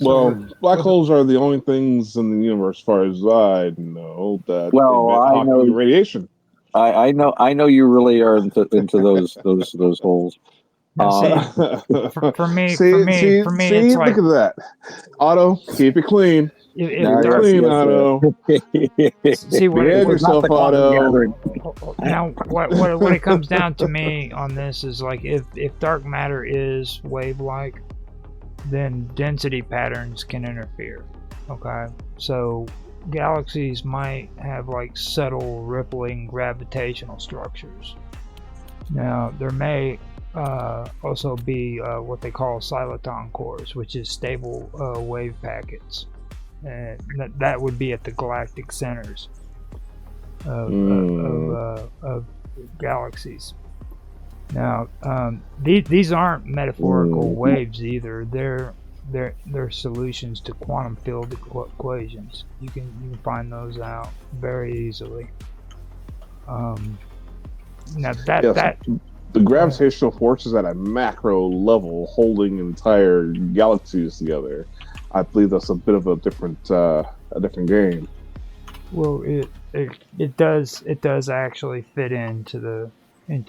Well, black holes are the only things in the universe, as far as I know, that emit Hawking radiation. I know you really are into those holes. For me, see, it's like, look at that. Otto, keep it clean. Otto. See what Behave yourself, Otto. Now, what it comes down to me on this is, like, if dark matter is wave-like, then density patterns can interfere. Okay, so galaxies might have, like, subtle rippling gravitational structures. Now, there may also be what they call soliton cores, which is stable wave packets, and that would be at the galactic centers of galaxies. Now, these aren't metaphorical waves either. They're solutions to quantum field equations. You can find those out very easily. Now the gravitational forces at a macro level holding entire galaxies together, I believe that's a bit of a different game. Well, it does actually fit into I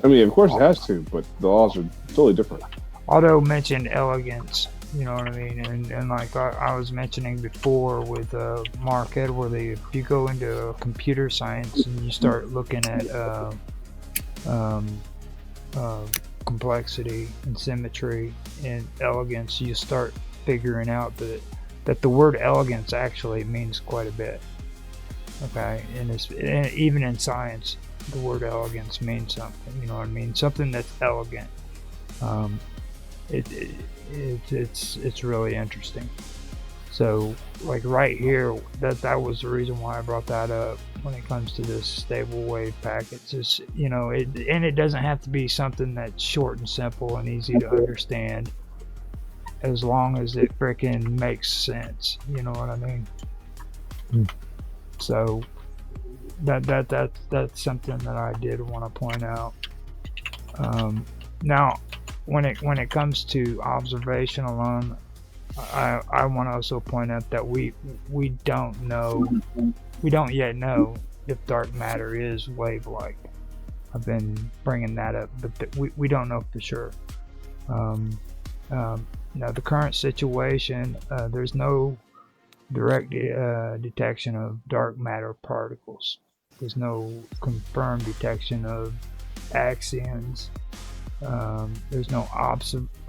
mean, of course it has to, but the laws are totally different. Otto mentioned elegance, you know what I mean, and like I was mentioning before with Mark Edward, if you go into computer science and you start looking at complexity and symmetry and elegance, you start figuring out that the word elegance actually means quite a bit. Okay, and even in science, the word elegance means something. You know what I mean? Something that's elegant. It's really interesting. So like right here, that was the reason why I brought that up when it comes to this stable wave packets. It's, you know, it doesn't have to be something that's short and simple and easy to understand, as long as it freaking makes sense. You know what I mean? So that's something that I did want to point out. Now, when it comes to observation alone, I want to also point out that we don't yet know if dark matter is wave-like. I've been bringing that up, but we don't know for sure. Now, the current situation, there's no direct detection of dark matter particles. There's no confirmed detection of axions. There's no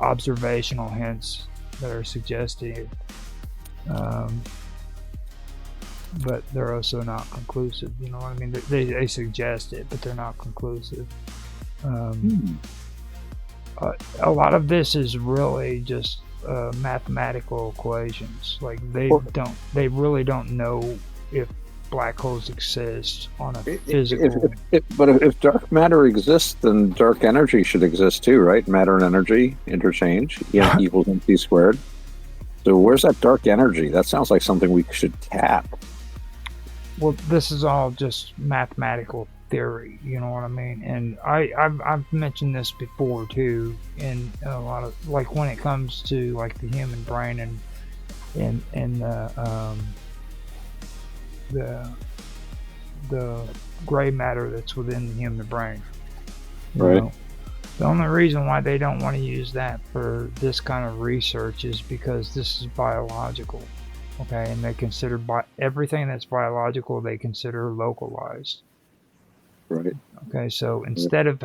observational hints that are suggested, but they're also not conclusive. You know what I mean? They suggest it, but they're not conclusive. A lot of this is really just mathematical equations. Like they really don't know if black holes exist on a physical. But if dark matter exists, then dark energy should exist too, right? Matter and energy interchange. Yeah, equals mc squared. So where's that dark energy? That sounds like something we should tap. Well, this is all just mathematical theory, you know what I mean? And I've mentioned this before too, in a lot of, like, when it comes to like the human brain and the gray matter that's within the human brain. Right. Know? The only reason why they don't want to use that for this kind of research is because this is biological. Okay, and they consider everything that's biological, they consider localized. Right. Okay, so instead of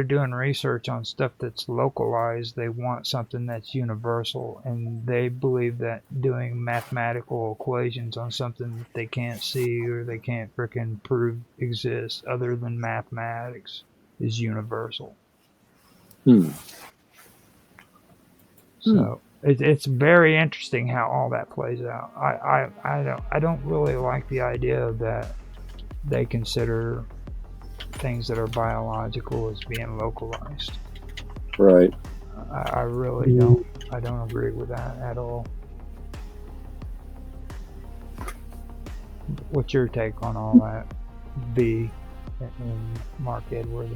doing research on stuff that's localized, they want something that's universal, and they believe that doing mathematical equations on something that they can't see or they can't frickin' prove exists other than mathematics is universal. So it's very interesting how all that plays out. I don't really like the idea that they consider things that are biological as being localized. Right. I really don't. I don't agree with that at all. What's your take on all that, V and Mark Edwards?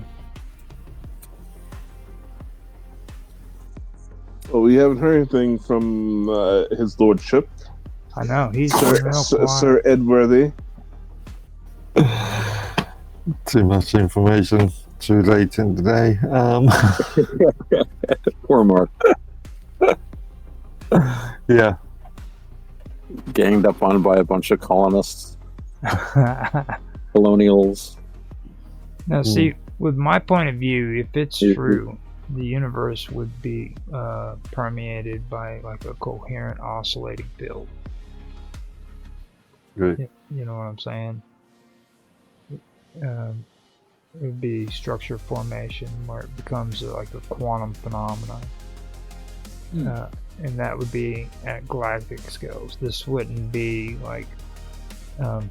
Well, we haven't heard anything from his lordship. I know he's Sir Edworthy. Too much information too late in the day. Poor Mark. Yeah. Ganged up on by a bunch of colonists. Colonials. Now, see, with my point of view, if it's true, the universe would be permeated by like a coherent oscillating field. Right. You know what I'm saying? It would be structure formation where it becomes like a quantum phenomenon. And that would be at galactic scales. This wouldn't be like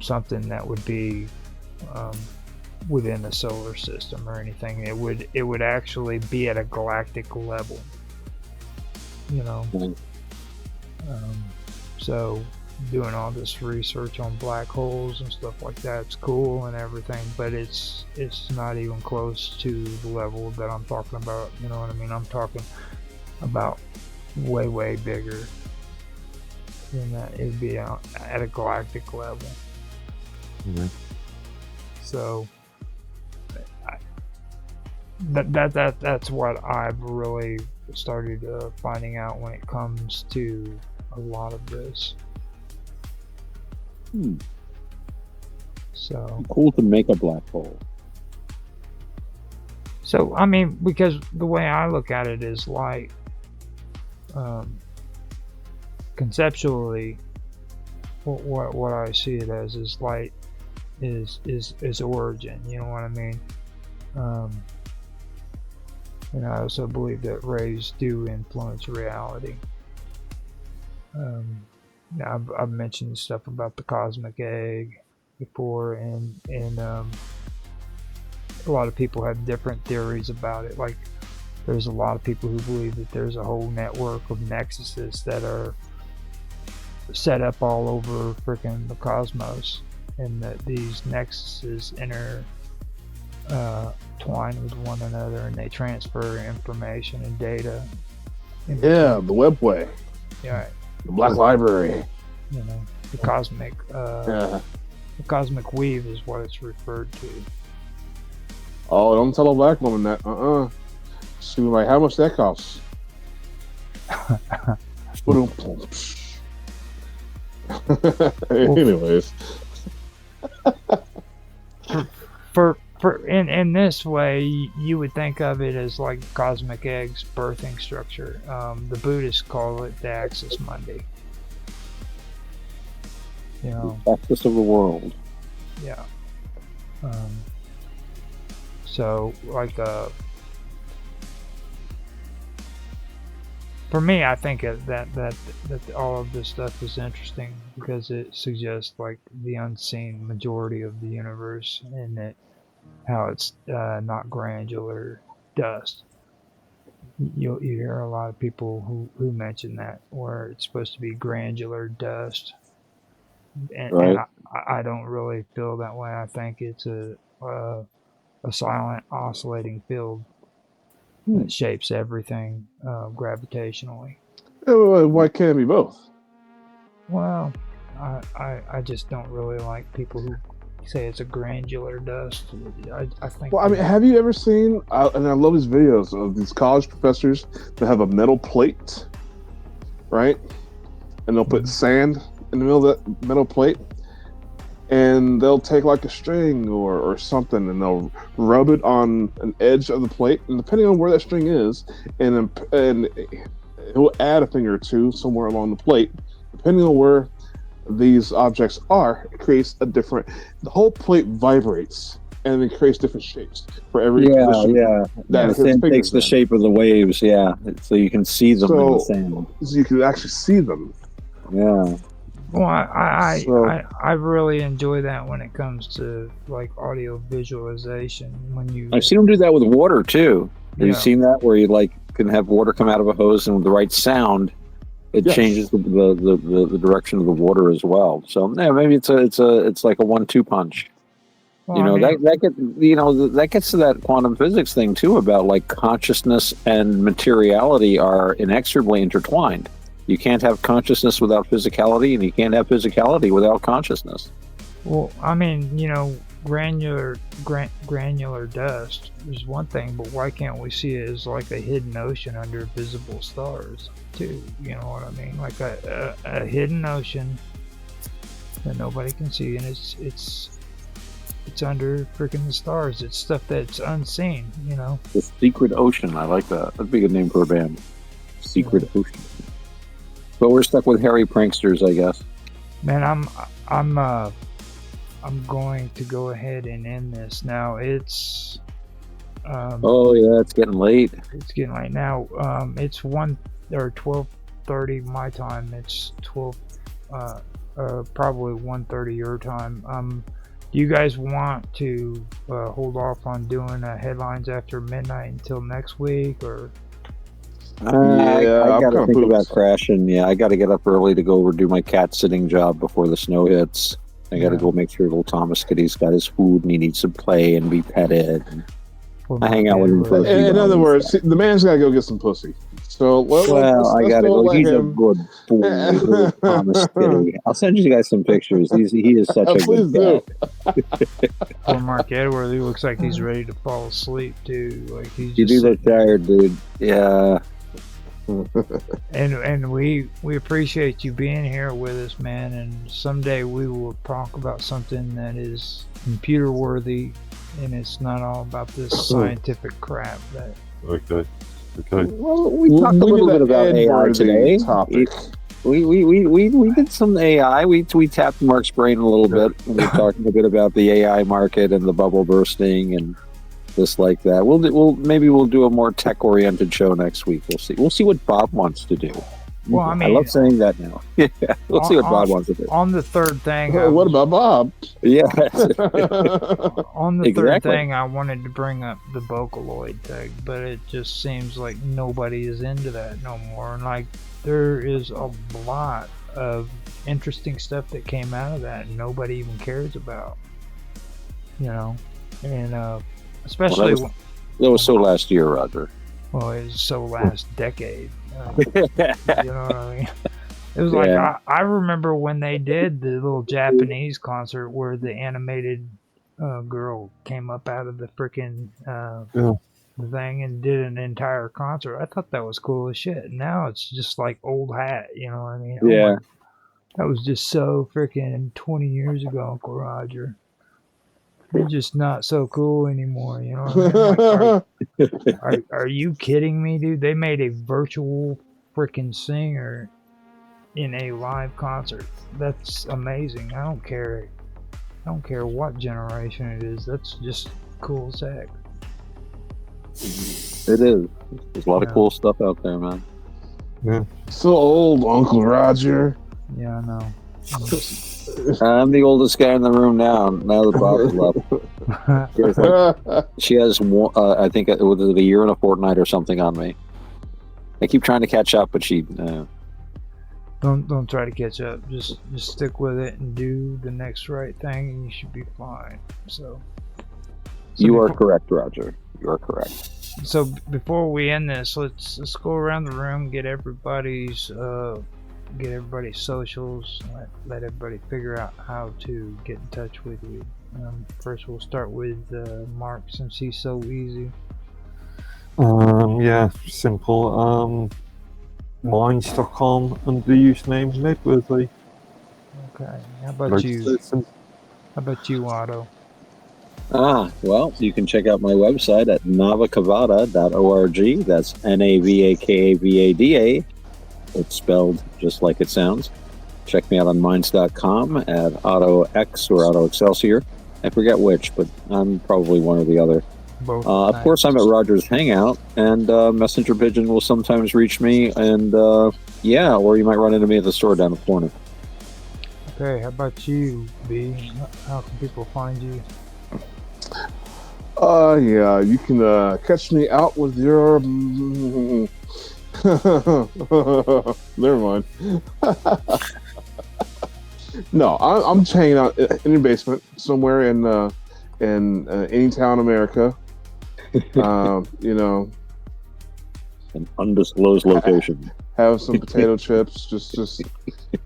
something that would be within the solar system or anything. It would actually be at a galactic level, you know. So doing all this research on black holes and stuff like that's cool and everything, but it's not even close to the level that I'm talking about. You know what I mean? I'm talking about way bigger than that. It'd be at a galactic level. So that's what I've really started finding out when it comes to a lot of this. So cool to make a black hole. So I mean, because the way I look at it is like conceptually, what I see it as is light is origin. You know what I mean? And I also believe that rays do influence reality. Now I've mentioned stuff about the cosmic egg before, and a lot of people have different theories about it. Like, there's a lot of people who believe that there's a whole network of nexuses that are set up all over freaking the cosmos, and that these nexuses twine with one another, and they transfer information and data. Yeah, the webway. Yeah. The Black Library. You know, the cosmic. The cosmic weave is what it's referred to. Oh, don't tell a black woman that. She was like, how much that costs? Anyways. For in this way, you would think of it as like cosmic egg's birthing structure. The Buddhists call it the Axis Mundi. You know, the axis of the world. Yeah. So, like, for me, I think that all of this stuff is interesting because it suggests like the unseen majority of the universe, and that how it's not granular dust. You hear a lot of people who mention that, where it's supposed to be granular dust, and, right. and I don't really feel that way. I think it's a silent oscillating field that shapes everything gravitationally. Why can't it be both? Well, I just don't really like people who say it's a granular dust. I think. Well, I mean, have you ever seen? And I love these videos of these college professors that have a metal plate, right? And they'll put sand in the middle of that metal plate, and they'll take like a string or something, and they'll rub it on an edge of the plate, and depending on where that string is, and it will add a finger or two somewhere along the plate, depending on where these objects are. It creates a different. The whole plate vibrates, and it creates different shapes for every position. The sand takes the shape of the waves. Yeah, so you can see them in the sand. So you can actually see them. Yeah. Well, I really enjoy that when it comes to like audio visualization. I've seen them do that with water too. Have you seen that, where you like can have water come out of a hose, and with the right sound, it changes the direction of the water as well. So yeah, maybe it's like a 1-2 punch. Well, that gets to that quantum physics thing too, about like consciousness and materiality are inexorably intertwined. You can't have consciousness without physicality, and you can't have physicality without consciousness. Well, I mean, granular dust is one thing, but why can't we see it as like a hidden ocean under visible stars too? You know what I mean? Like a hidden ocean that nobody can see, and it's under freaking the stars. It's stuff that's unseen. The Secret Ocean. I like that. That'd be a good name for a band. Secret Ocean. But we're stuck with hairy pranksters, I guess. Man, I'm going to go ahead and end this now. It's it's getting late. It's getting late now. It's 12:30 my time. It's 12 probably 1:30 your time. Do you guys want to hold off on doing headlines after midnight until next week, or? I gotta think about crashing. Yeah, I gotta get up early to go over do my cat sitting job before the snow hits. I gotta go make sure little Thomas Kitty's got his food and he needs to play and be petted. I hang out with him for a few In other words, the man's gotta go get some pussy. So I gotta go. He's a good boy, Thomas Kitty. I'll send you guys some pictures. He is such a good cat. Poor Mark Edward, he looks like he's ready to fall asleep too. Like he's. You do look tired, dude. Yeah. And we appreciate you being here with us, man, and someday we will talk about something that is computer worthy, and it's not all about this scientific crap that Okay. Well, we talked a little bit about AI today. We did some AI. We tapped Mark's brain a little bit. We were talking a bit about the AI market and the bubble bursting, and Just like that. Maybe we'll do a more tech-oriented show next week. We'll see. We'll see what Bob wants to do. Well, I mean, I love saying that now. Yeah, we'll see what Bob wants to do. On the third thing, What about Bob? Yeah. On the third Exactly. thing, I wanted to bring up the Vocaloid thing, but it just seems like nobody is into that no more. And like, there is a lot of interesting stuff that came out of that, and nobody even cares about. You know, and especially That was so last year, Roger. well, it was so last decade. You know what I mean? It was like I remember when they did the little Japanese concert where the animated girl came up out of the freaking thing and did an entire concert. I thought that was cool as shit. Now it's just like old hat, you know what I mean? Yeah. That was just so freaking 20 years ago, Uncle Roger. They're just not so cool anymore, you know what I mean? Are you kidding me, dude? They made a virtual freaking singer in a live concert. That's amazing. I don't care what generation it is. That's just cool as heck. It is. There's a lot of cool stuff out there, man. Yeah. So old, Uncle Roger. Yeah, I know. I'm the oldest guy in the room now. Now that Bob is left. She has, I think, it was a year and a fortnight or something on me. I keep trying to catch up, but she... Don't try to catch up. Just stick with it and do the next right thing, and you should be fine. So you are correct, Roger. You are correct. So before we end this, let's go around the room, get everybody's socials, let everybody figure out how to get in touch with you. First, we'll start with Mark, since he's so easy. Yeah, simple. Minds.com under the username Medworthy. Okay. How about you? How about you, Otto? Well, you can check out my website at navakavada.org. That's NAVAKAVADA. It's spelled just like it sounds. Check me out on minds.com at AutoX or Auto Excelsior. I forget which, but I'm probably one or the other. Both. Of course, I'm at Roger's Hangout, and Messenger Pigeon will sometimes reach me, and or you might run into me at the store down the corner. Okay, how about you, B? How can people find you? Yeah, you can catch me out with your... Never mind. No, I'm just hanging out in your basement somewhere in any town in America. An undisclosed location. Have some potato chips, just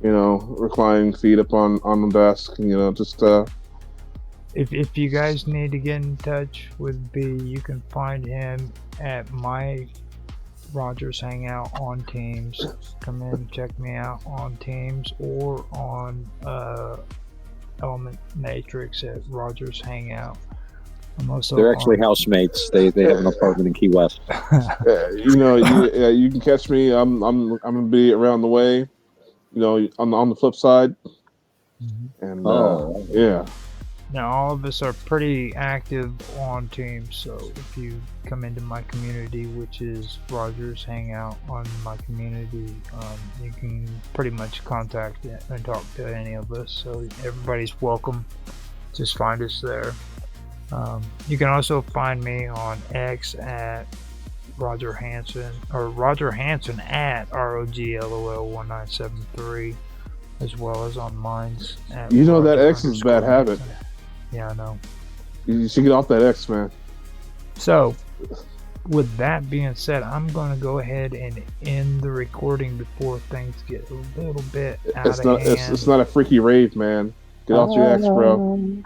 reclining feet up on the desk, just If you guys need to get in touch with B, you can find him at my Rogers Hangout on Teams. Come in and check me out on Teams or on Element Matrix at Rogers Hangout. I'm also They're actually housemates. They have an apartment in Key West. you can catch me. I'm gonna be around the way, on the flip side. And yeah. Now, all of us are pretty active on Teams, so if you come into my community, which is Rogers Hangout on my community, you can pretty much contact and talk to any of us, so everybody's welcome. Just find us there. You can also find me on X at Roger Hansen, or Roger Hansen at ROGLOL1973, as well as on Minds. That X is a bad habit. Yeah, I know. You should get off that X, man. So, with that being said, I'm going to go ahead and end the recording before things get a little bit out of hand. It's not a freaky rave, man. Get off your X, bro.